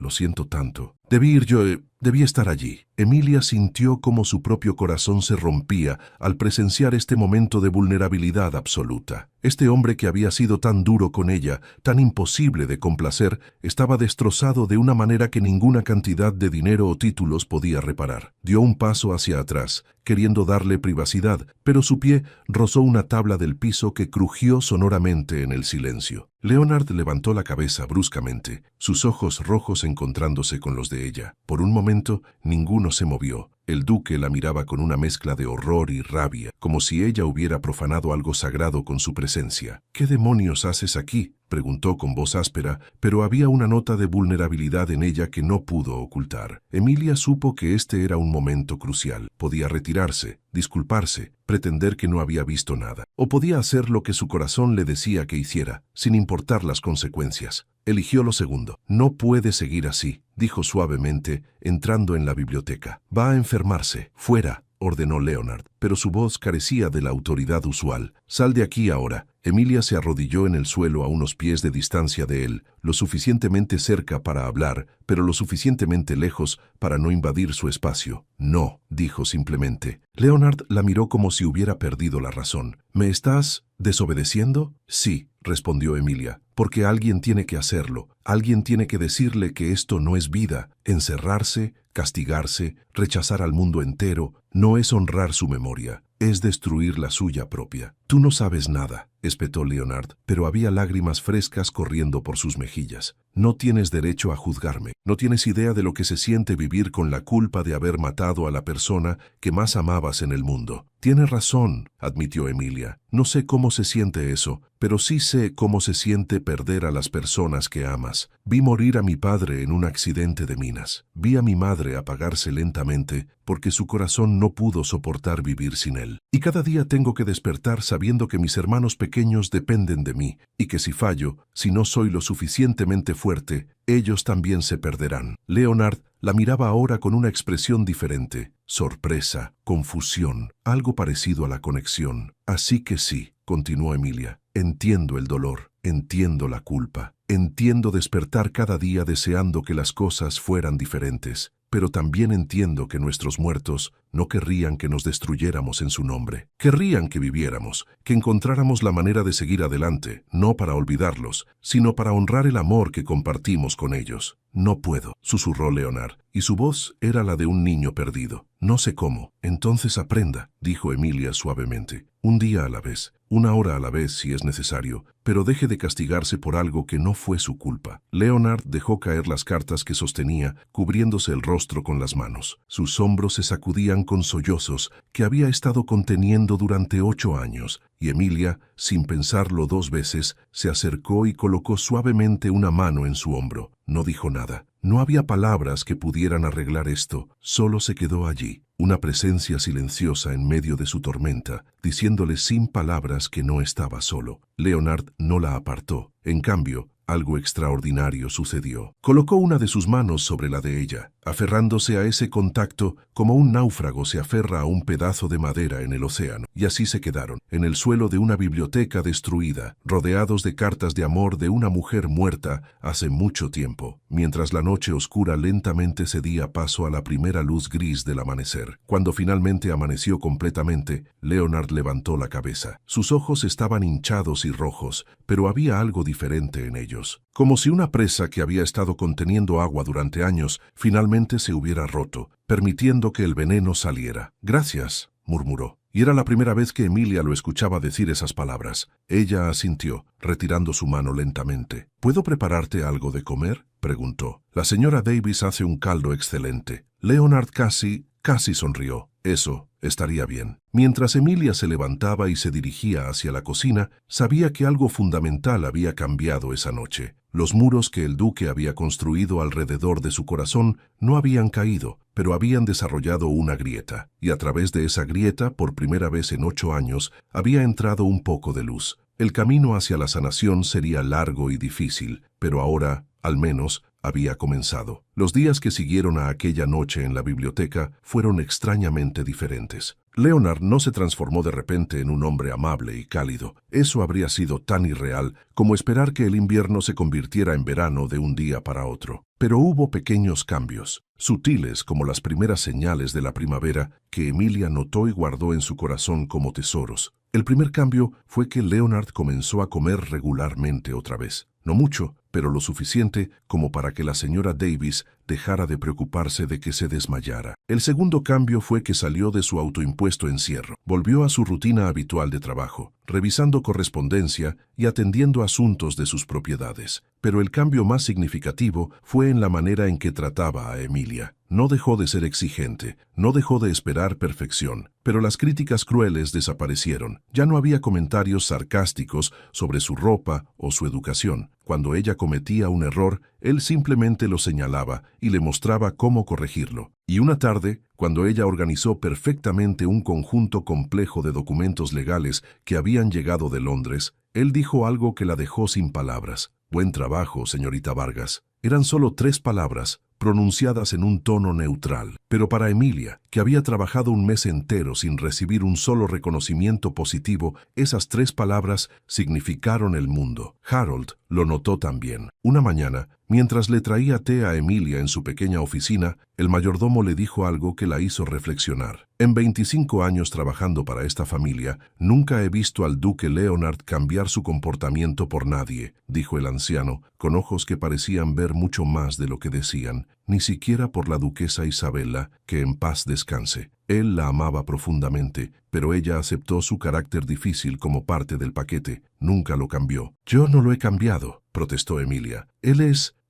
[SPEAKER 1] tanto. Debí estar allí». Emilia sintió cómo su propio corazón se rompía al presenciar este momento de vulnerabilidad absoluta. Este hombre que había sido tan duro con ella, tan imposible de complacer, estaba destrozado de una manera que ninguna cantidad de dinero o títulos podía reparar. Dio un paso hacia atrás, queriendo darle privacidad, pero su pie rozó una tabla del piso que crujió sonoramente en el silencio. Leonard levantó la cabeza bruscamente, sus ojos rojos encontrándose con los de ella. Por un momento, ninguno se movió. El duque la miraba con una mezcla de horror y rabia, como si ella hubiera profanado algo sagrado con su presencia. «¿Qué demonios haces aquí?», preguntó con voz áspera, pero había una nota de vulnerabilidad en ella que no pudo ocultar. Emilia supo que este era un momento crucial. Podía retirarse, disculparse, pretender que no había visto nada. O podía hacer lo que su corazón le decía que hiciera, sin importar las consecuencias. Eligió lo segundo. «No puede seguir así», dijo suavemente, entrando en la biblioteca. «Va a enfermarse. Fuera», ordenó Leonard, pero su voz carecía de la autoridad usual. «Sal de aquí ahora. Emilia se arrodilló en el suelo a unos pies de distancia de él, lo suficientemente cerca para hablar, pero lo suficientemente lejos para no invadir su espacio. No, dijo simplemente. Leonard la miró como si hubiera perdido la razón. ¿Me estás desobedeciendo? Sí, respondió Emilia, porque alguien tiene que hacerlo. Alguien tiene que decirle que esto no es vida. Encerrarse, castigarse, rechazar al mundo entero, no es honrar su memoria, es destruir la suya propia. Tú no sabes nada, espetó Leonard, pero había lágrimas frescas corriendo por sus mejillas. No tienes derecho a juzgarme. No tienes idea de lo que se siente vivir con la culpa de haber matado a la persona que más amabas en el mundo. Tienes razón, admitió Emilia. No sé cómo se siente eso, pero sí sé cómo se siente perder a las personas que amas. Vi morir a mi padre en un accidente de minas. Vi a mi madre apagarse lentamente porque su corazón no pudo soportar vivir sin él. Y cada día tengo que despertar sabiendo que mis hermanos pequeños dependen de mí y que si fallo, si no soy lo suficientemente fuerte, ellos también se perderán. Leonard la miraba ahora con una expresión diferente, sorpresa, confusión, algo parecido a la conexión. Así que sí, continuó Emilia, entiendo el dolor, entiendo la culpa, entiendo despertar cada día deseando que las cosas fueran diferentes, pero también entiendo que nuestros muertos no querrían que nos destruyéramos en su nombre. Querrían que viviéramos, que encontráramos la manera de seguir adelante, no para olvidarlos, sino para honrar el amor que compartimos con ellos. No puedo, susurró Leonard, y su voz era la de un niño perdido. No sé cómo. Entonces aprenda, dijo Emilia suavemente. Un día a la vez, una hora a la vez si es necesario, pero deje de castigarse por algo que no fue su culpa. Leonard dejó caer las cartas que sostenía, cubriéndose el rostro con las manos. Sus hombros se sacudían con sollozos que había estado conteniendo durante 8 años, y Emilia, sin pensarlo 2 veces, se acercó y colocó suavemente una mano en su hombro. No dijo nada. No había palabras que pudieran arreglar esto, solo se quedó allí, una presencia silenciosa en medio de su tormenta, diciéndole sin palabras que no estaba solo. Leonard no la apartó. En cambio, algo extraordinario sucedió. Colocó una de sus manos sobre la de ella, aferrándose a ese contacto como un náufrago se aferra a un pedazo de madera en el océano. Y así se quedaron, en el suelo de una biblioteca destruida, rodeados de cartas de amor de una mujer muerta hace mucho tiempo, mientras la noche oscura lentamente cedía paso a la primera luz gris del amanecer. Cuando finalmente amaneció completamente, Leonard levantó la cabeza. Sus ojos estaban hinchados y rojos, pero había algo diferente en ellos. Como si una presa que había estado conteniendo agua durante años finalmente se hubiera roto, permitiendo que el veneno saliera. Gracias, murmuró. Y era la primera vez que Emilia lo escuchaba decir esas palabras. Ella asintió, retirando su mano lentamente. ¿Puedo prepararte algo de comer?, preguntó. La señora Davis hace un caldo excelente. Leonard casi sonrió. Eso estaría bien. Mientras Emilia se levantaba y se dirigía hacia la cocina, sabía que algo fundamental había cambiado esa noche. Los muros que el duque había construido alrededor de su corazón no habían caído, pero habían desarrollado una grieta, y a través de esa grieta, por primera vez en 8 años, había entrado un poco de luz. El camino hacia la sanación sería largo y difícil, pero ahora, al menos, había comenzado. Los días que siguieron a aquella noche en la biblioteca fueron extrañamente diferentes. Leonard no se transformó de repente en un hombre amable y cálido. Eso habría sido tan irreal como esperar que el invierno se convirtiera en verano de un día para otro. Pero hubo pequeños cambios, sutiles como las primeras señales de la primavera que Emilia notó y guardó en su corazón como tesoros. El primer cambio fue que Leonard comenzó a comer regularmente otra vez. No mucho, pero lo suficiente como para que la señora Davis dejara de preocuparse de que se desmayara. El segundo cambio fue que salió de su autoimpuesto encierro. Volvió a su rutina habitual de trabajo, revisando correspondencia y atendiendo asuntos de sus propiedades. Pero el cambio más significativo fue en la manera en que trataba a Emilia. No dejó de ser exigente, no dejó de esperar perfección, pero las críticas crueles desaparecieron. Ya no había comentarios sarcásticos sobre su ropa o su educación. Cuando ella cometía un error, él simplemente lo señalaba y le mostraba cómo corregirlo. Y una tarde, cuando ella organizó perfectamente un conjunto complejo de documentos legales que habían llegado de Londres, él dijo algo que la dejó sin palabras. «Buen trabajo, señorita Vargas». Eran solo 3 palabras, pronunciadas en un tono neutral. Pero para Emilia, que había trabajado un mes entero sin recibir un solo reconocimiento positivo, esas 3 palabras significaron el mundo. Harold lo notó también. Una mañana, mientras le traía té a Emilia en su pequeña oficina, el mayordomo le dijo algo que la hizo reflexionar. En 25 años trabajando para esta familia, nunca he visto al duque Leonard cambiar su comportamiento por nadie, dijo el anciano, con ojos que parecían ver mucho más de lo que decían, ni siquiera por la duquesa Isabella, que en paz descanse. Él la amaba profundamente, pero ella aceptó su carácter difícil como parte del paquete. Nunca lo cambió. Yo no lo he cambiado, protestó Emilia.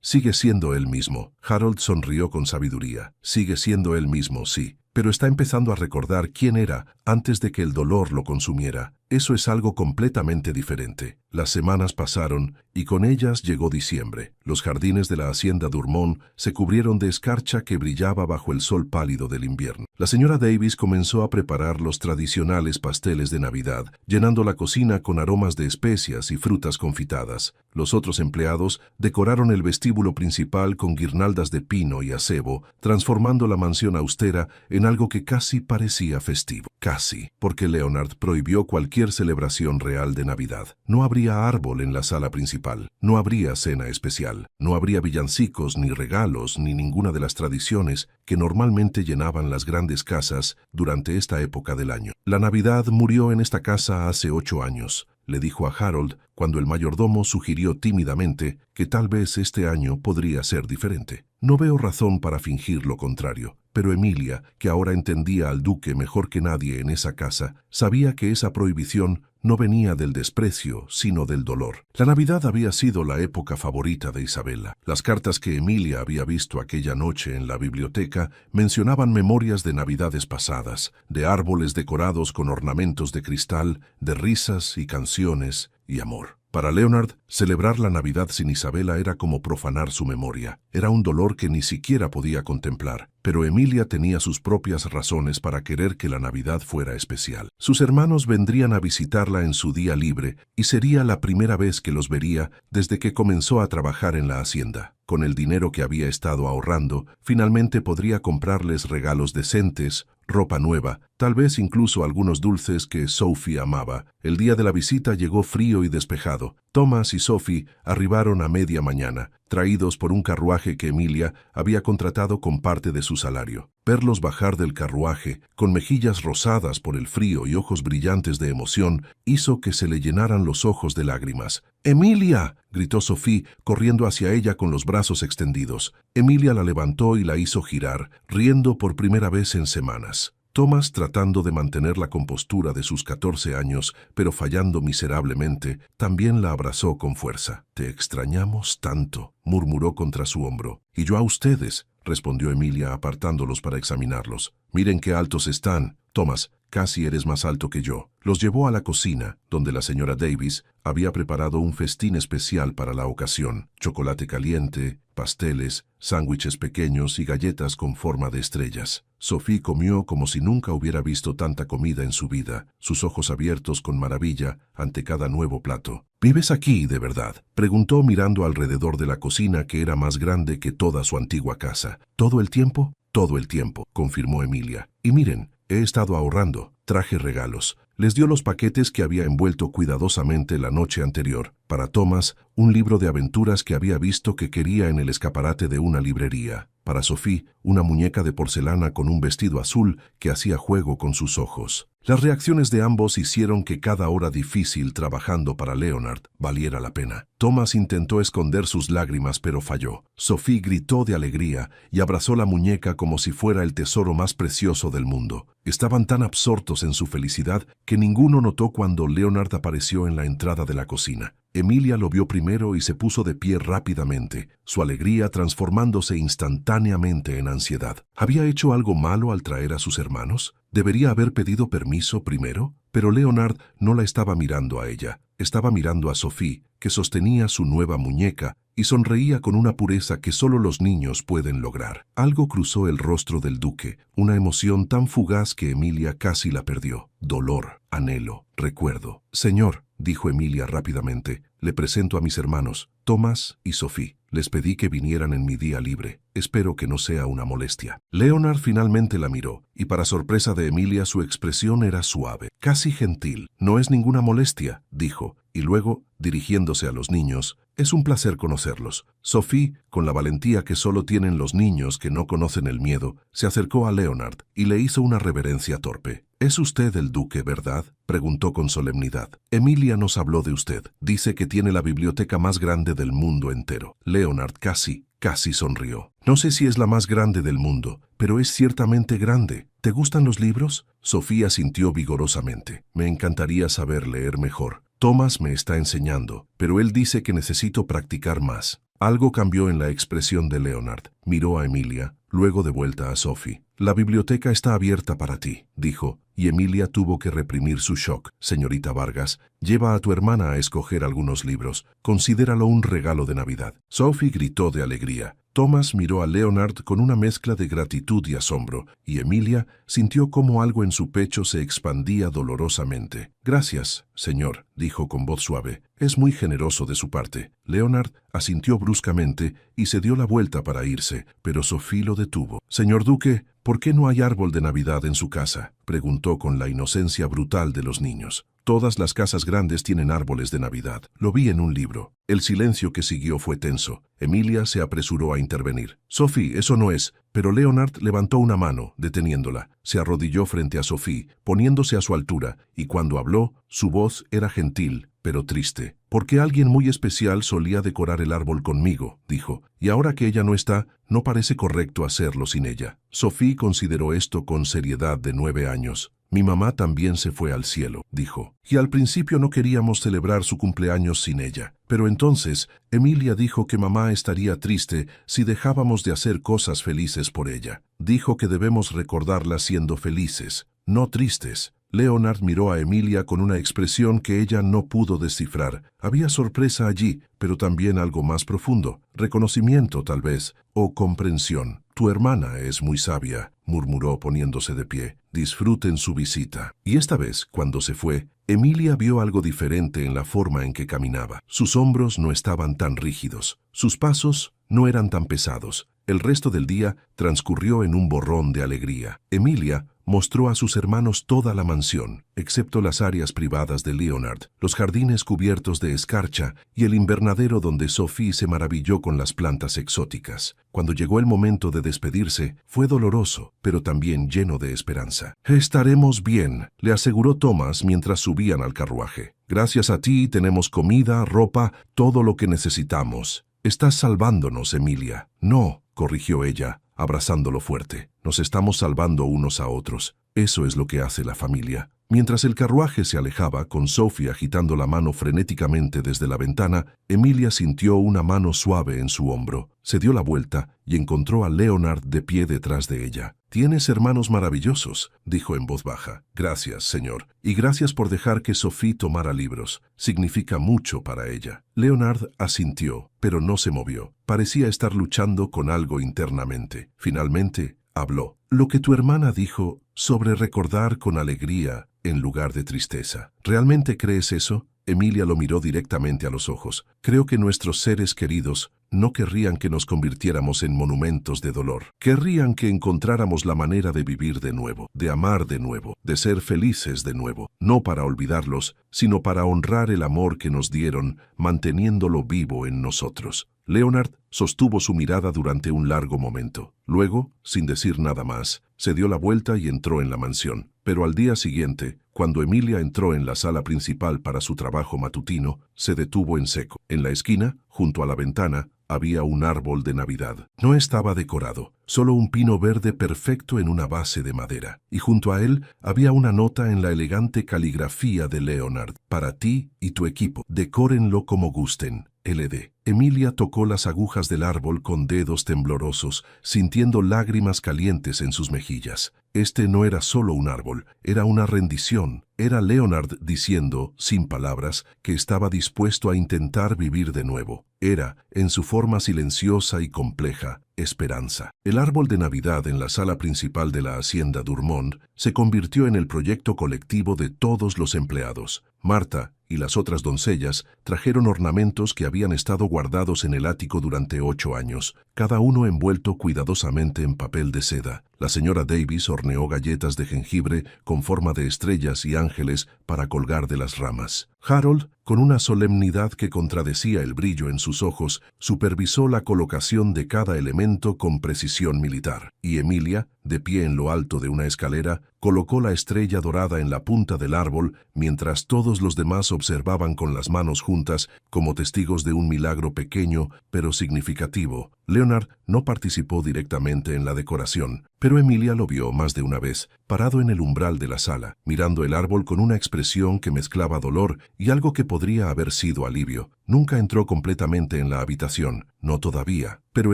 [SPEAKER 1] Sigue siendo él mismo. Harold sonrió con sabiduría. Sigue siendo él mismo, sí, pero está empezando a recordar quién era antes de que el dolor lo consumiera. Eso es algo completamente diferente. Las semanas pasaron y con ellas llegó diciembre. Los jardines de la hacienda Durmont se cubrieron de escarcha que brillaba bajo el sol pálido del invierno. La señora Davis comenzó a preparar los tradicionales pasteles de Navidad, llenando la cocina con aromas de especias y frutas confitadas. Los otros empleados decoraron el vestíbulo principal con guirnaldas de pino y acebo, transformando la mansión austera en algo que casi parecía festivo. Casi, porque Leonard prohibió cualquier celebración real de Navidad. No habría árbol en la sala principal, no habría cena especial, no habría villancicos, ni regalos, ni ninguna de las tradiciones que normalmente llenaban las grandes casas durante esta época del año. La Navidad murió en esta casa hace 8 años, le dijo a Harold cuando el mayordomo sugirió tímidamente que tal vez este año podría ser diferente. No veo razón para fingir lo contrario. Pero Emilia, que ahora entendía al duque mejor que nadie en esa casa, sabía que esa prohibición no venía del desprecio, sino del dolor. La Navidad había sido la época favorita de Isabella. Las cartas que Emilia había visto aquella noche en la biblioteca mencionaban memorias de Navidades pasadas, de árboles decorados con ornamentos de cristal, de risas y canciones y amor. Para Leonard, celebrar la Navidad sin Isabella era como profanar su memoria. Era un dolor que ni siquiera podía contemplar. Pero Emilia tenía sus propias razones para querer que la Navidad fuera especial. Sus hermanos vendrían a visitarla en su día libre y sería la primera vez que los vería desde que comenzó a trabajar en la hacienda. Con el dinero que había estado ahorrando, finalmente podría comprarles regalos decentes, ropa nueva, tal vez incluso algunos dulces que Sophie amaba. El día de la visita llegó frío y despejado. Thomas y Sophie arribaron a media mañana, traídos por un carruaje que Emilia había contratado con parte de su salario. Verlos bajar del carruaje, con mejillas rosadas por el frío y ojos brillantes de emoción, hizo que se le llenaran los ojos de lágrimas. ¡Emilia!, gritó Sophie, corriendo hacia ella con los brazos extendidos. Emilia la levantó y la hizo girar, riendo por primera vez en semanas. Thomas, tratando de mantener la compostura de sus 14 años, pero fallando miserablemente, también la abrazó con fuerza. «Te extrañamos tanto», murmuró contra su hombro. «Y yo a ustedes», respondió Emilia apartándolos para examinarlos. «Miren qué altos están. Thomas, casi eres más alto que yo». Los llevó a la cocina, donde la señora Davis había preparado un festín especial para la ocasión. Chocolate caliente, pasteles, sándwiches pequeños y galletas con forma de estrellas. Sophie comió como si nunca hubiera visto tanta comida en su vida, sus ojos abiertos con maravilla ante cada nuevo plato. «¿Vives aquí, de verdad?», preguntó mirando alrededor de la cocina que era más grande que toda su antigua casa. «¿Todo el tiempo?». «Todo el tiempo», confirmó Emilia. «Y miren, he estado ahorrando. Traje regalos». Les dio los paquetes que había envuelto cuidadosamente la noche anterior. Para Thomas, un libro de aventuras que había visto que quería en el escaparate de una librería. Para Sophie, una muñeca de porcelana con un vestido azul que hacía juego con sus ojos. Las reacciones de ambos hicieron que cada hora difícil trabajando para Leonard valiera la pena. Thomas intentó esconder sus lágrimas, pero falló. Sophie gritó de alegría y abrazó la muñeca como si fuera el tesoro más precioso del mundo. Estaban tan absortos en su felicidad que ninguno notó cuando Leonard apareció en la entrada de la cocina. Emilia lo vio primero y se puso de pie rápidamente, su alegría transformándose instantáneamente en ansiedad. ¿Había hecho algo malo al traer a sus hermanos? ¿Debería haber pedido permiso primero? Pero Leonard no la estaba mirando a ella, estaba mirando a Sophie, que sostenía su nueva muñeca y sonreía con una pureza que solo los niños pueden lograr. Algo cruzó el rostro del duque, una emoción tan fugaz que Emilia casi la perdió. Dolor, anhelo, recuerdo. «Señor», dijo Emilia rápidamente, «le presento a mis hermanos, Thomas y Sophie». Les pedí que vinieran en mi día libre. Espero que no sea una molestia. Leonard finalmente la miró, y para sorpresa de Emilia su expresión era suave, casi gentil. No es ninguna molestia, dijo, y luego, dirigiéndose a los niños, es un placer conocerlos. Sophie, con la valentía que solo tienen los niños que no conocen el miedo, se acercó a Leonard y le hizo una reverencia torpe. «¿Es usted el duque, verdad?», preguntó con solemnidad. «Emilia nos habló de usted. Dice que tiene la biblioteca más grande del mundo entero». Leonard casi sonrió. «No sé si es la más grande del mundo, pero es ciertamente grande. ¿Te gustan los libros?». Sofía sintió vigorosamente. «Me encantaría saber leer mejor. Thomas me está enseñando, pero él dice que necesito practicar más». Algo cambió en la expresión de Leonard. Miró a Emilia, luego de vuelta a Sophie. «La biblioteca está abierta para ti», dijo, y Emilia tuvo que reprimir su shock. «Señorita Vargas, lleva a tu hermana a escoger algunos libros. Considéralo un regalo de Navidad». Sophie gritó de alegría. Thomas miró a Leonard con una mezcla de gratitud y asombro, y Emilia sintió cómo algo en su pecho se expandía dolorosamente. «Gracias, señor», dijo con voz suave. «Es muy generoso de su parte». Leonard asintió bruscamente y se dio la vuelta para irse, pero Sophie lo detuvo. «Señor duque, ¿por qué no hay árbol de Navidad en su casa?», preguntó con la inocencia brutal de los niños. «Todas las casas grandes tienen árboles de Navidad. Lo vi en un libro». El silencio que siguió fue tenso. Emilia se apresuró a intervenir. «Sophie, eso no es». Pero Leonard levantó una mano, deteniéndola. Se arrodilló frente a Sophie, poniéndose a su altura, y cuando habló, su voz era gentil, pero triste. «Porque alguien muy especial solía decorar el árbol conmigo», dijo, «y ahora que ella no está, no parece correcto hacerlo sin ella». Sophie consideró esto con seriedad de 9 años. «Mi mamá también se fue al cielo», dijo, «y al principio no queríamos celebrar su cumpleaños sin ella. Pero entonces, Emilia dijo que mamá estaría triste si dejábamos de hacer cosas felices por ella. Dijo que debemos recordarla siendo felices, no tristes». Leonard miró a Emilia con una expresión que ella no pudo descifrar. Había sorpresa allí, pero también algo más profundo. Reconocimiento, tal vez, o comprensión. «Tu hermana es muy sabia», murmuró poniéndose de pie. «Disfruten su visita». Y esta vez, cuando se fue, Emilia vio algo diferente en la forma en que caminaba. Sus hombros no estaban tan rígidos. Sus pasos no eran tan pesados. El resto del día transcurrió en un borrón de alegría. Emilia mostró a sus hermanos toda la mansión, excepto las áreas privadas de Leonard, los jardines cubiertos de escarcha y el invernadero donde Sophie se maravilló con las plantas exóticas. Cuando llegó el momento de despedirse, fue doloroso, pero también lleno de esperanza. «Estaremos bien», le aseguró Thomas mientras subían al carruaje. «Gracias a ti tenemos comida, ropa, todo lo que necesitamos». «Estás salvándonos, Emilia». «No», corrigió ella, abrazándolo fuerte. «Nos estamos salvando unos a otros. Eso es lo que hace la familia». Mientras el carruaje se alejaba, con Sophie agitando la mano frenéticamente desde la ventana, Emilia sintió una mano suave en su hombro. Se dio la vuelta y encontró a Leonard de pie detrás de ella. «Tienes hermanos maravillosos», dijo en voz baja. «Gracias, señor. Y gracias por dejar que Sophie tomara libros. Significa mucho para ella». Leonard asintió, pero no se movió. Parecía estar luchando con algo internamente. Finalmente, habló. «Lo que tu hermana dijo sobre recordar con alegría en lugar de tristeza. ¿Realmente crees eso?». Emilia lo miró directamente a los ojos. «Creo que nuestros seres queridos no querrían que nos convirtiéramos en monumentos de dolor. Querrían que encontráramos la manera de vivir de nuevo, de amar de nuevo, de ser felices de nuevo. No para olvidarlos, sino para honrar el amor que nos dieron, manteniéndolo vivo en nosotros». Leonard sostuvo su mirada durante un largo momento. Luego, sin decir nada más, se dio la vuelta y entró en la mansión. Pero al día siguiente, cuando Emilia entró en la sala principal para su trabajo matutino, se detuvo en seco. En la esquina, junto a la ventana, había un árbol de Navidad. No estaba decorado, solo un pino verde perfecto en una base de madera. Y junto a él había una nota en la elegante caligrafía de Leonard. «Para ti y tu equipo. Decórenlo como gusten. LD». Emilia tocó las agujas del árbol con dedos temblorosos, sintiendo lágrimas calientes en sus mejillas. Este no era solo un árbol, era una rendición. Era Leonard diciendo, sin palabras, que estaba dispuesto a intentar vivir de nuevo. Era, en su forma silenciosa y compleja, esperanza. El árbol de Navidad en la sala principal de la hacienda Durmont se convirtió en el proyecto colectivo de todos los empleados. Marta y las otras doncellas trajeron ornamentos que habían estado guardados en el ático durante 8 años, cada uno envuelto cuidadosamente en papel de seda. La señora Davis horneó galletas de jengibre con forma de estrellas y ángeles para colgar de las ramas. Harold, con una solemnidad que contradecía el brillo en sus ojos, supervisó la colocación de cada elemento con precisión militar. Y Emilia, de pie en lo alto de una escalera, colocó la estrella dorada en la punta del árbol, mientras todos los demás observaban con las manos juntas como testigos de un milagro pequeño pero significativo. Leonard no participó directamente en la decoración, pero Emilia lo vio más de una vez, parado en el umbral de la sala, mirando el árbol con una expresión que mezclaba dolor y algo que podría haber sido alivio. Nunca entró completamente en la habitación, no todavía, pero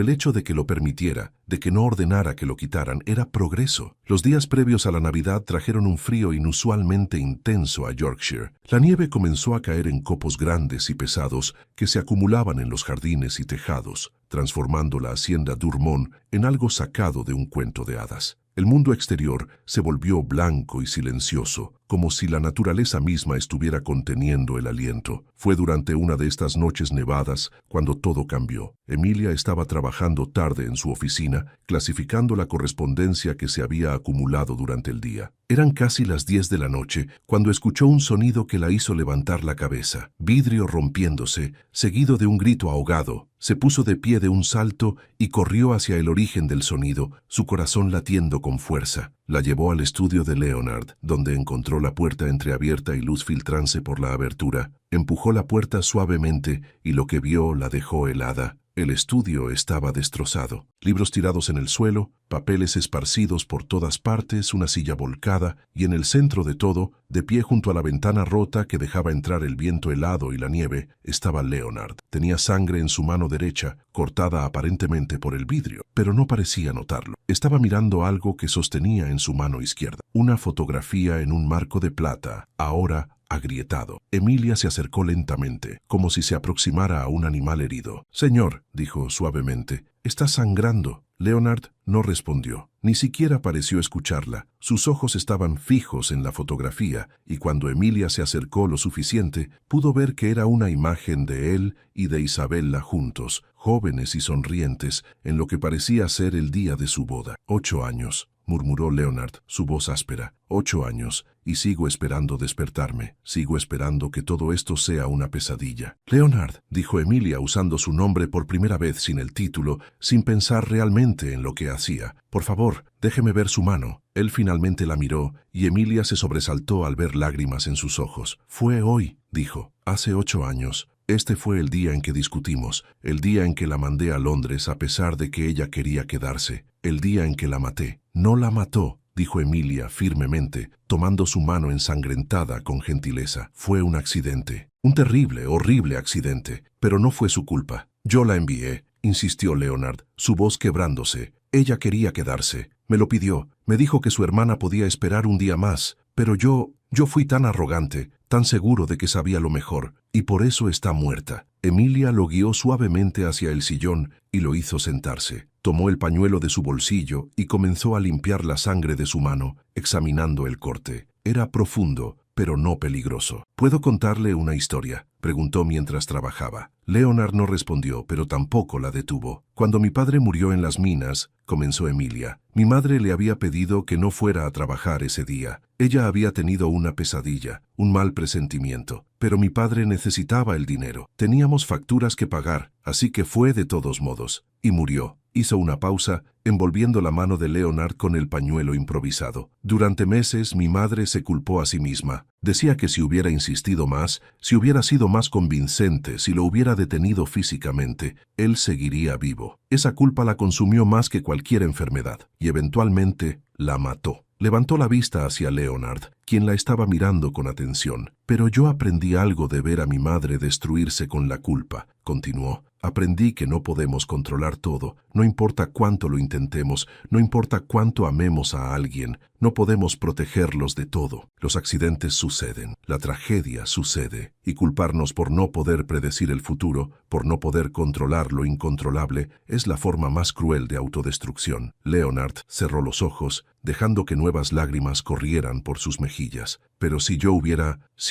[SPEAKER 1] el hecho de que lo permitiera, de que no ordenara que lo quitaran, era progreso. Los días previos a la Navidad trajeron un frío inusualmente intenso a Yorkshire. La nieve comenzó a caer en copos grandes y pesados que se acumulaban en los jardines y tejados, transformando la hacienda Durmont en algo sacado de un cuento de hadas. El mundo exterior se volvió blanco y silencioso, como si la naturaleza misma estuviera conteniendo el aliento. Fue durante una de estas noches nevadas cuando todo cambió. Emilia estaba trabajando tarde en su oficina, clasificando la correspondencia que se había acumulado durante el día. Eran casi las 10 de la noche cuando escuchó un sonido que la hizo levantar la cabeza. Vidrio rompiéndose, seguido de un grito ahogado. Se puso de pie de un salto y corrió hacia el origen del sonido, su corazón latiendo con fuerza. La llevó al estudio de Leonard, donde encontró la puerta entreabierta y luz filtrance por la abertura. Empujó la puerta suavemente y lo que vio la dejó helada. El estudio estaba destrozado. Libros tirados en el suelo, papeles esparcidos por todas partes, una silla volcada, y en el centro de todo, de pie junto a la ventana rota que dejaba entrar el viento helado y la nieve, estaba Leonard. Tenía sangre en su mano derecha, cortada aparentemente por el vidrio, pero no parecía notarlo. Estaba mirando algo que sostenía en su mano izquierda. Una fotografía en un marco de plata, ahora agrietado. Emilia se acercó lentamente, como si se aproximara a un animal herido. «Señor», dijo suavemente, «está sangrando». Leonard no respondió, ni siquiera pareció escucharla. Sus ojos estaban fijos en la fotografía, y cuando Emilia se acercó lo suficiente, pudo ver que era una imagen de él y de Isabella juntos, jóvenes y sonrientes, en lo que parecía ser el día de su boda. 8 años, murmuró Leonard, su voz áspera. 8 años, y sigo esperando despertarme. Sigo esperando que todo esto sea una pesadilla. Leonard, dijo Emilia usando su nombre por primera vez sin el título, sin pensar realmente en lo que hacía. Por favor, déjeme ver su mano. Él finalmente la miró, y Emilia se sobresaltó al ver lágrimas en sus ojos. Fue hoy, dijo, hace 8 años. Este fue el día en que discutimos, el día en que la mandé a Londres a pesar de que ella quería quedarse, el día en que la maté. No la mató, dijo Emilia firmemente, tomando su mano ensangrentada con gentileza. Fue un accidente, un terrible, horrible accidente, pero no fue su culpa. Yo la envié, insistió Leonard, su voz quebrándose. Ella quería quedarse, me lo pidió, me dijo que su hermana podía esperar un día más, pero yo fui tan arrogante, tan seguro de que sabía lo mejor, y por eso está muerta. Emilia lo guió suavemente hacia el sillón y lo hizo sentarse. Tomó el pañuelo de su bolsillo y comenzó a limpiar la sangre de su mano, examinando el corte. Era profundo, pero no peligroso. ¿Puedo contarle una historia?, preguntó mientras trabajaba. Leonard no respondió, pero tampoco la detuvo. Cuando mi padre murió en las minas, comenzó Emilia, mi madre le había pedido que no fuera a trabajar ese día. Ella había tenido una pesadilla, un mal presentimiento, pero mi padre necesitaba el dinero. Teníamos facturas que pagar, así que fue de todos modos. Y murió. Hizo una pausa, envolviendo la mano de Leonard con el pañuelo improvisado. Durante meses mi madre se culpó a sí misma. Decía que si hubiera insistido más, si hubiera sido más convincente, si lo hubiera detenido físicamente, él seguiría vivo. Esa culpa la consumió más que cualquier enfermedad, y eventualmente la mató. Levantó la vista hacia Leonard, quien la estaba mirando con atención. Pero yo aprendí algo de ver a mi madre destruirse con la culpa, continuó. Aprendí que no podemos controlar todo, no importa cuánto lo intentemos, no importa cuánto amemos a alguien, no podemos protegerlos de todo. Los accidentes suceden, la tragedia sucede, y culparnos por no poder predecir el futuro, por no poder controlar lo incontrolable, es la forma más cruel de autodestrucción. Leonard cerró los ojos, dejando que nuevas lágrimas corrieran por sus mejillas. Pero si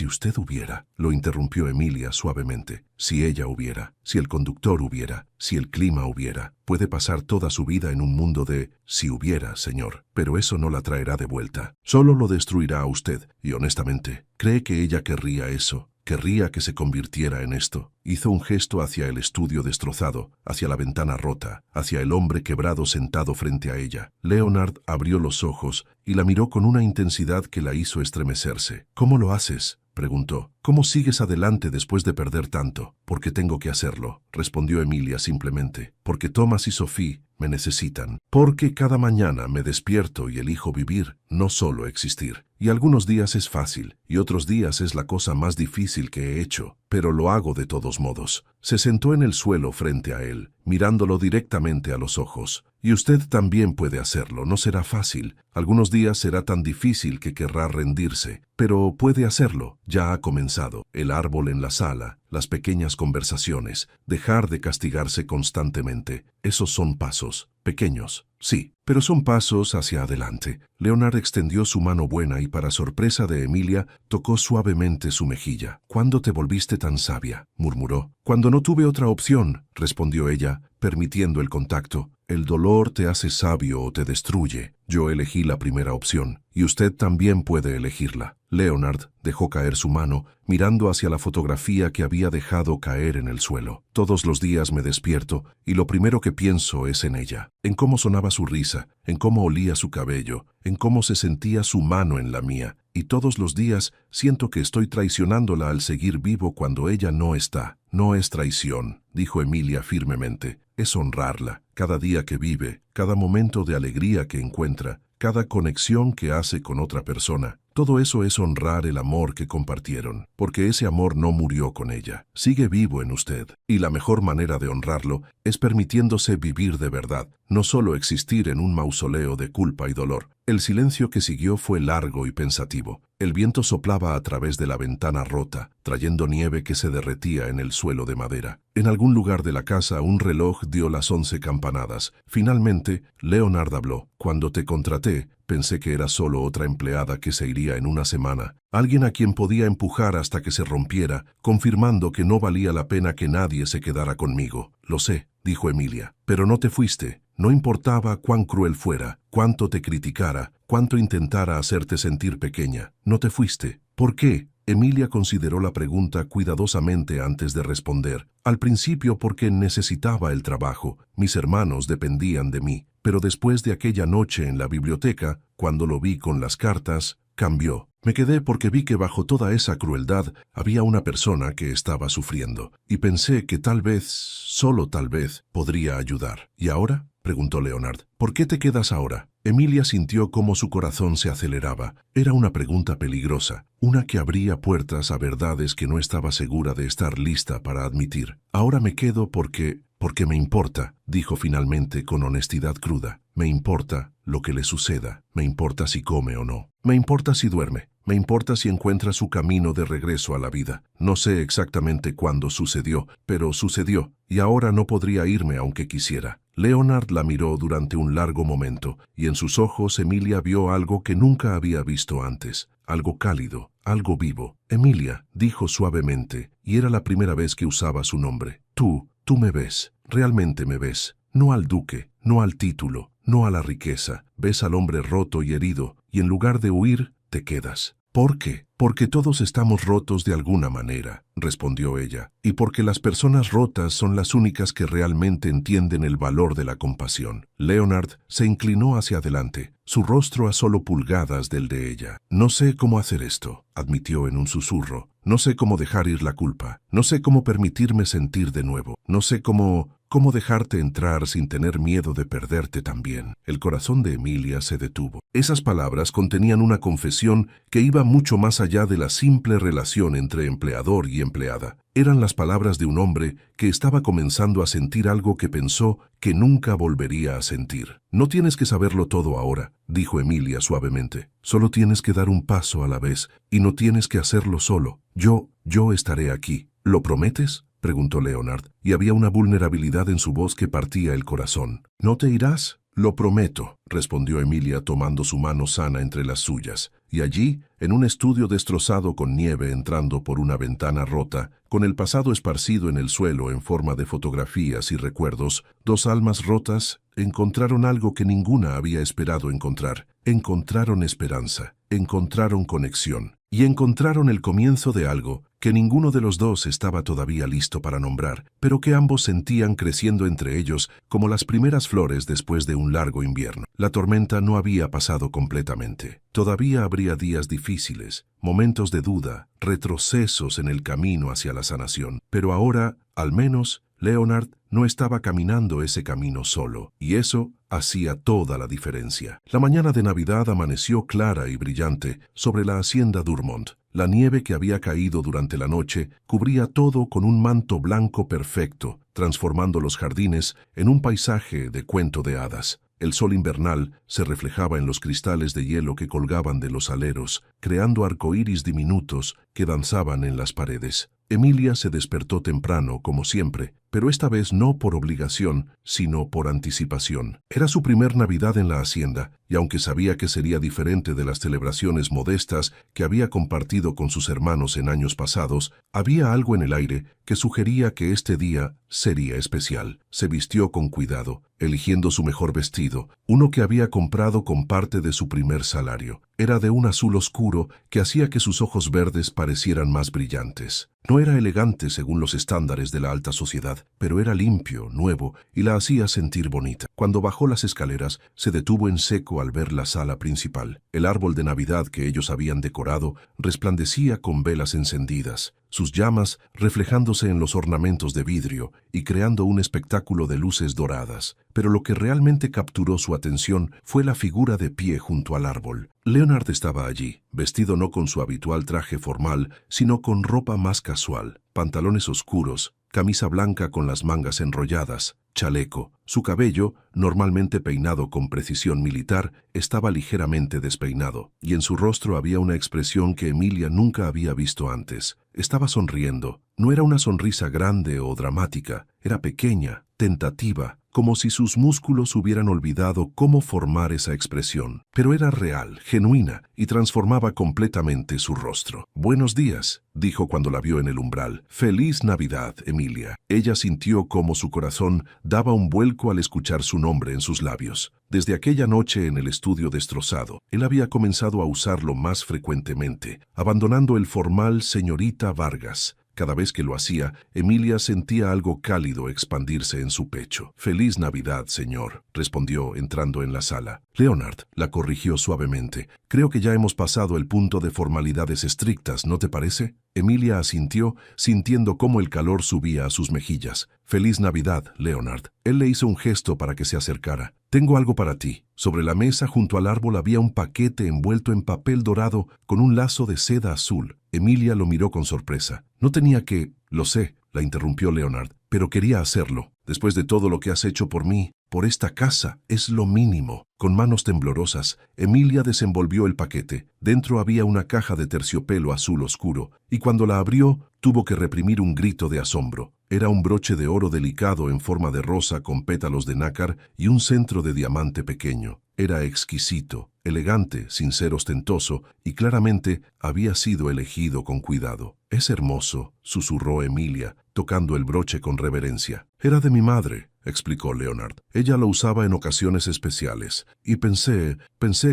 [SPEAKER 1] usted hubiera, lo interrumpió Emilia suavemente. Si ella hubiera, si el conductor hubiera, si el clima hubiera. Puede pasar toda su vida en un mundo de si hubiera, señor, pero eso no la traerá de vuelta. Solo lo destruirá a usted, y honestamente, ¿cree que ella querría eso? ¿Querría que se convirtiera en esto? Hizo un gesto hacia el estudio destrozado, hacia la ventana rota, hacia el hombre quebrado sentado frente a ella. Leonard abrió los ojos y la miró con una intensidad que la hizo estremecerse. «¿Cómo lo haces?», preguntó. «¿Cómo sigues adelante después de perder tanto?» «Porque tengo que hacerlo», respondió Emilia simplemente. «Porque Thomas y Sophie me necesitan. Porque cada mañana me despierto y elijo vivir, no solo existir. Y algunos días es fácil, y otros días es la cosa más difícil que he hecho, pero lo hago de todos modos». Se sentó en el suelo frente a él, mirándolo directamente a los ojos. «Y usted también puede hacerlo, no será fácil. Algunos días será tan difícil que querrá rendirse, pero puede hacerlo. Ya ha comenzado. El árbol en la sala, las pequeñas conversaciones, dejar de castigarse constantemente. Esos son pasos. Pequeños, sí, pero son pasos hacia adelante». Leonard extendió su mano buena y, para sorpresa de Emilia, tocó suavemente su mejilla. «¿Cuándo te volviste tan sabia?», murmuró. «Cuando no tuve otra opción», respondió ella, permitiendo el contacto. «El dolor te hace sabio o te destruye. Yo elegí la primera opción, y usted también puede elegirla». Leonard dejó caer su mano, mirando hacia la fotografía que había dejado caer en el suelo. «Todos los días me despierto, y lo primero que pienso es en ella, en cómo sonaba su risa, en cómo olía su cabello, en cómo se sentía su mano en la mía. Y todos los días siento que estoy traicionándola al seguir vivo cuando ella no está». «No es traición», dijo Emilia firmemente. «Es honrarla. Cada día que vive, cada momento de alegría que encuentra, cada conexión que hace con otra persona. Todo eso es honrar el amor que compartieron, porque ese amor no murió con ella. Sigue vivo en usted. Y la mejor manera de honrarlo es permitiéndose vivir de verdad, no solo existir en un mausoleo de culpa y dolor». El silencio que siguió fue largo y pensativo. El viento soplaba a través de la ventana rota, trayendo nieve que se derretía en el suelo de madera. En algún lugar de la casa un reloj dio las 11 campanadas. Finalmente, Leonard habló. «Cuando te contraté, pensé que era solo otra empleada que se iría en una semana. Alguien a quien podía empujar hasta que se rompiera, confirmando que no valía la pena que nadie se quedara conmigo». «Lo sé», dijo Emilia, «pero no te fuiste. No importaba cuán cruel fuera, cuánto te criticara, cuánto intentara hacerte sentir pequeña. No te fuiste. ¿Por qué?». Emilia consideró la pregunta cuidadosamente antes de responder. «Al principio porque necesitaba el trabajo. Mis hermanos dependían de mí. Pero después de aquella noche en la biblioteca, cuando lo vi con las cartas, cambió. Me quedé porque vi que bajo toda esa crueldad había una persona que estaba sufriendo. Y pensé que tal vez, solo tal vez, podría ayudar». «¿Y ahora?», preguntó Leonard. «¿Por qué te quedas ahora?». Emilia sintió cómo su corazón se aceleraba. Era una pregunta peligrosa, una que abría puertas a verdades que no estaba segura de estar lista para admitir. «Ahora me quedo porque me importa», dijo finalmente con honestidad cruda. «Me importa lo que le suceda. Me importa si come o no. Me importa si duerme. Me importa si encuentra su camino de regreso a la vida. No sé exactamente cuándo sucedió, pero sucedió, y ahora no podría irme aunque quisiera». Leonard la miró durante un largo momento, y en sus ojos Emilia vio algo que nunca había visto antes. Algo cálido, algo vivo. «Emilia», dijo suavemente, y era la primera vez que usaba su nombre. Tú me ves. Realmente me ves. No al duque, no al título, no a la riqueza. Ves al hombre roto y herido, y en lugar de huir, te quedas». «¿Por qué?». «Porque todos estamos rotos de alguna manera», respondió ella, «y porque las personas rotas son las únicas que realmente entienden el valor de la compasión». Leonard se inclinó hacia adelante, su rostro a solo pulgadas del de ella. «No sé cómo hacer esto», admitió en un susurro. «No sé cómo dejar ir la culpa. No sé cómo permitirme sentir de nuevo. No sé cómo dejarte entrar sin tener miedo de perderte también». El corazón de Emilia se detuvo. Esas palabras contenían una confesión que iba mucho más allá de la simple relación entre empleador y empleada. Eran las palabras de un hombre que estaba comenzando a sentir algo que pensó que nunca volvería a sentir. «No tienes que saberlo todo ahora», dijo Emilia suavemente. «Solo tienes que dar un paso a la vez, y no tienes que hacerlo solo. Yo estaré aquí. ¿Lo prometes?». preguntó Leonard, y había una vulnerabilidad en su voz que partía el corazón. ¿No te irás? Lo prometo, respondió Emilia tomando su mano sana entre las suyas. Y allí, en un estudio destrozado con nieve entrando por una ventana rota, con el pasado esparcido en el suelo en forma de fotografías y recuerdos, dos almas rotas encontraron algo que ninguna había esperado encontrar. Encontraron esperanza, encontraron conexión, y encontraron el comienzo de algo que ninguno de los dos estaba todavía listo para nombrar, pero que ambos sentían creciendo entre ellos como las primeras flores después de un largo invierno. La tormenta no había pasado completamente. Todavía habría días difíciles, momentos de duda, retrocesos en el camino hacia la sanación. Pero ahora, al menos, Leonard no estaba caminando ese camino solo, y eso hacía toda la diferencia. La mañana de Navidad amaneció clara y brillante sobre la hacienda Durmont. La nieve que había caído durante la noche cubría todo con un manto blanco perfecto, transformando los jardines en un paisaje de cuento de hadas. El sol invernal se reflejaba en los cristales de hielo que colgaban de los aleros, creando arcoíris diminutos que danzaban en las paredes. Emilia se despertó temprano, como siempre, pero esta vez no por obligación, sino por anticipación. Era su primer Navidad en la hacienda, y aunque sabía que sería diferente de las celebraciones modestas que había compartido con sus hermanos en años pasados, había algo en el aire que sugería que este día sería especial. Se vistió con cuidado, eligiendo su mejor vestido, uno que había comprado con parte de su primer salario. Era de un azul oscuro que hacía que sus ojos verdes parecieran más brillantes. No era elegante según los estándares de la alta sociedad, pero era limpio, nuevo, y la hacía sentir bonita. Cuando bajó las escaleras, se detuvo en seco al ver la sala principal. El árbol de Navidad que ellos habían decorado resplandecía con velas encendidas, sus llamas reflejándose en los ornamentos de vidrio y creando un espectáculo de luces doradas. Pero lo que realmente capturó su atención fue la figura de pie junto al árbol. Leonard estaba allí, vestido no con su habitual traje formal, sino con ropa más casual, pantalones oscuros, camisa blanca con las mangas enrolladas, chaleco. Su cabello, normalmente peinado con precisión militar, estaba ligeramente despeinado, y en su rostro había una expresión que Emilia nunca había visto antes. Estaba sonriendo. No era una sonrisa grande o dramática, era pequeña, tentativa, como si sus músculos hubieran olvidado cómo formar esa expresión. Pero era real, genuina, y transformaba completamente su rostro. «Buenos días», dijo cuando la vio en el umbral. «Feliz Navidad, Emilia». Ella sintió cómo su corazón daba un vuelco al escuchar su nombre en sus labios. Desde aquella noche en el estudio destrozado, él había comenzado a usarlo más frecuentemente, abandonando el formal señorita Vargas. Cada vez que lo hacía, Emilia sentía algo cálido expandirse en su pecho. «Feliz Navidad, señor», respondió entrando en la sala. «Leonard», la corrigió suavemente, «creo que ya hemos pasado el punto de formalidades estrictas, ¿no te parece?» Emilia asintió, sintiendo cómo el calor subía a sus mejillas. «Feliz Navidad, Leonard». Él le hizo un gesto para que se acercara. «Tengo algo para ti». Sobre la mesa junto al árbol había un paquete envuelto en papel dorado con un lazo de seda azul. Emilia lo miró con sorpresa. «No tenía que...» «Lo sé», la interrumpió Leonard, «pero quería hacerlo. Después de todo lo que has hecho por mí, por esta casa, es lo mínimo». Con manos temblorosas, Emilia desenvolvió el paquete. Dentro había una caja de terciopelo azul oscuro, y cuando la abrió, tuvo que reprimir un grito de asombro. Era un broche de oro delicado en forma de rosa con pétalos de nácar y un centro de diamante pequeño. Era exquisito, elegante, sin ser ostentoso, y claramente había sido elegido con cuidado. «Es hermoso», susurró Emilia, tocando el broche con reverencia. «Era de mi madre», explicó Leonard. «Ella lo usaba en ocasiones especiales, y pensé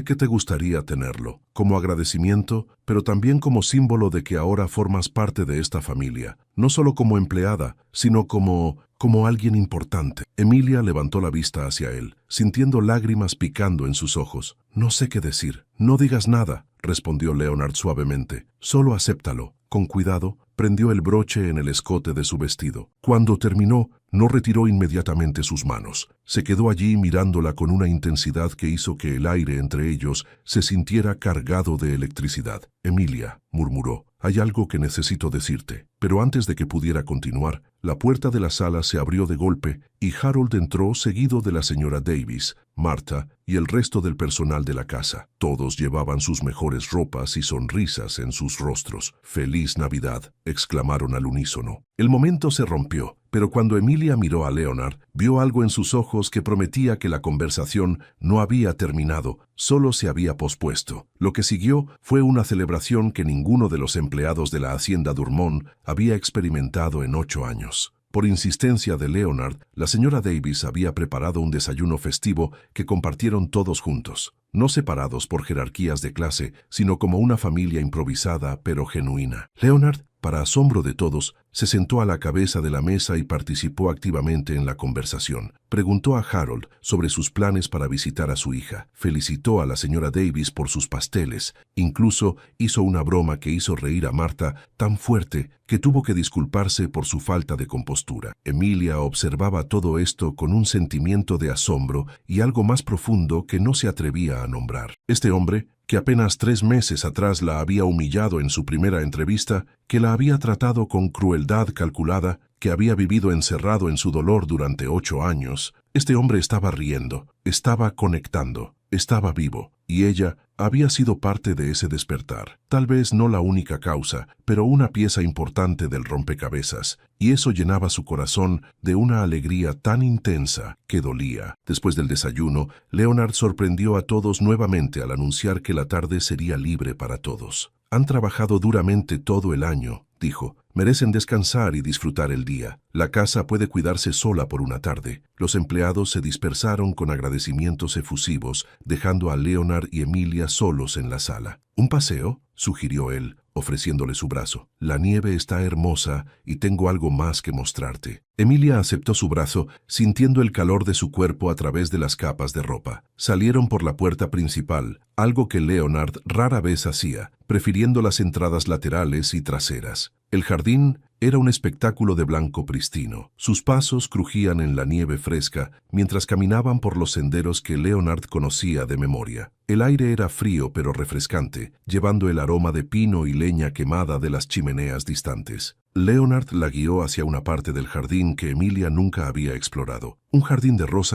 [SPEAKER 1] que te gustaría tenerlo, como agradecimiento, pero también como símbolo de que ahora formas parte de esta familia, no solo como empleada, sino como alguien importante». Emilia levantó la vista hacia él, sintiendo lágrimas picando en sus ojos. «No sé qué decir». «No digas nada», respondió Leonard suavemente. «Solo acéptalo». Con cuidado, prendió el broche en el escote de su vestido. Cuando terminó, no retiró inmediatamente sus manos. Se quedó allí mirándola con una intensidad que hizo que el aire entre ellos se sintiera cargado de electricidad. «Emilia», murmuró, hay algo que necesito decirte. Pero antes de que pudiera continuar, la puerta de la sala se abrió de golpe y Harold entró seguido de la señora Davis, Martha y el resto del personal de la casa. Todos llevaban sus mejores ropas y sonrisas en sus rostros. «¡Feliz Navidad!», exclamaron al unísono. El momento se rompió, pero cuando Emilia miró a Leonard, vio algo en sus ojos que prometía que la conversación no había terminado, solo se había pospuesto. Lo que siguió fue una celebración que ninguno de los empleados de la hacienda Durmont había experimentado en 8 años. Por insistencia de Leonard, la señora Davis había preparado un desayuno festivo que compartieron todos juntos, no separados por jerarquías de clase, sino como una familia improvisada pero genuina. Leonard, para asombro de todos, se sentó a la cabeza de la mesa y participó activamente en la conversación. Preguntó a Harold sobre sus planes para visitar a su hija. Felicitó a la señora Davis por sus pasteles. Incluso hizo una broma que hizo reír a Martha tan fuerte que tuvo que disculparse por su falta de compostura. Emilia observaba todo esto con un sentimiento de asombro y algo más profundo que no se atrevía a nombrar. Este hombre, que apenas 3 meses atrás la había humillado en su primera entrevista, que la había tratado con crueldad calculada, que había vivido encerrado en su dolor durante 8 años, este hombre estaba riendo, estaba conectando, estaba vivo, y ella había sido parte de ese despertar. Tal vez no la única causa, pero una pieza importante del rompecabezas, y eso llenaba su corazón de una alegría tan intensa que dolía. Después del desayuno, Leonard sorprendió a todos nuevamente al anunciar que la tarde sería libre para todos. «Han trabajado duramente todo el año», dijo. «Merecen descansar y disfrutar el día. La casa puede cuidarse sola por una tarde». Los empleados se dispersaron con agradecimientos efusivos, dejando a Leonard y Emilia solos en la sala. «¿Un paseo?», sugirió él, ofreciéndole su brazo. «La nieve está hermosa y tengo algo más que mostrarte». Emilia aceptó su brazo, sintiendo el calor de su cuerpo a través de las capas de ropa. Salieron por la puerta principal, algo que Leonard rara vez hacía, prefiriendo las entradas laterales y traseras. El jardín era un espectáculo de blanco pristino. Sus pasos crujían en la nieve fresca mientras caminaban por los senderos que Leonard conocía de memoria. El aire era frío pero refrescante, llevando el aroma de pino y leña quemada de las chimeneas distantes. Leonard la guió hacia una parte del jardín que Emilia nunca había explorado, un jardín de rosas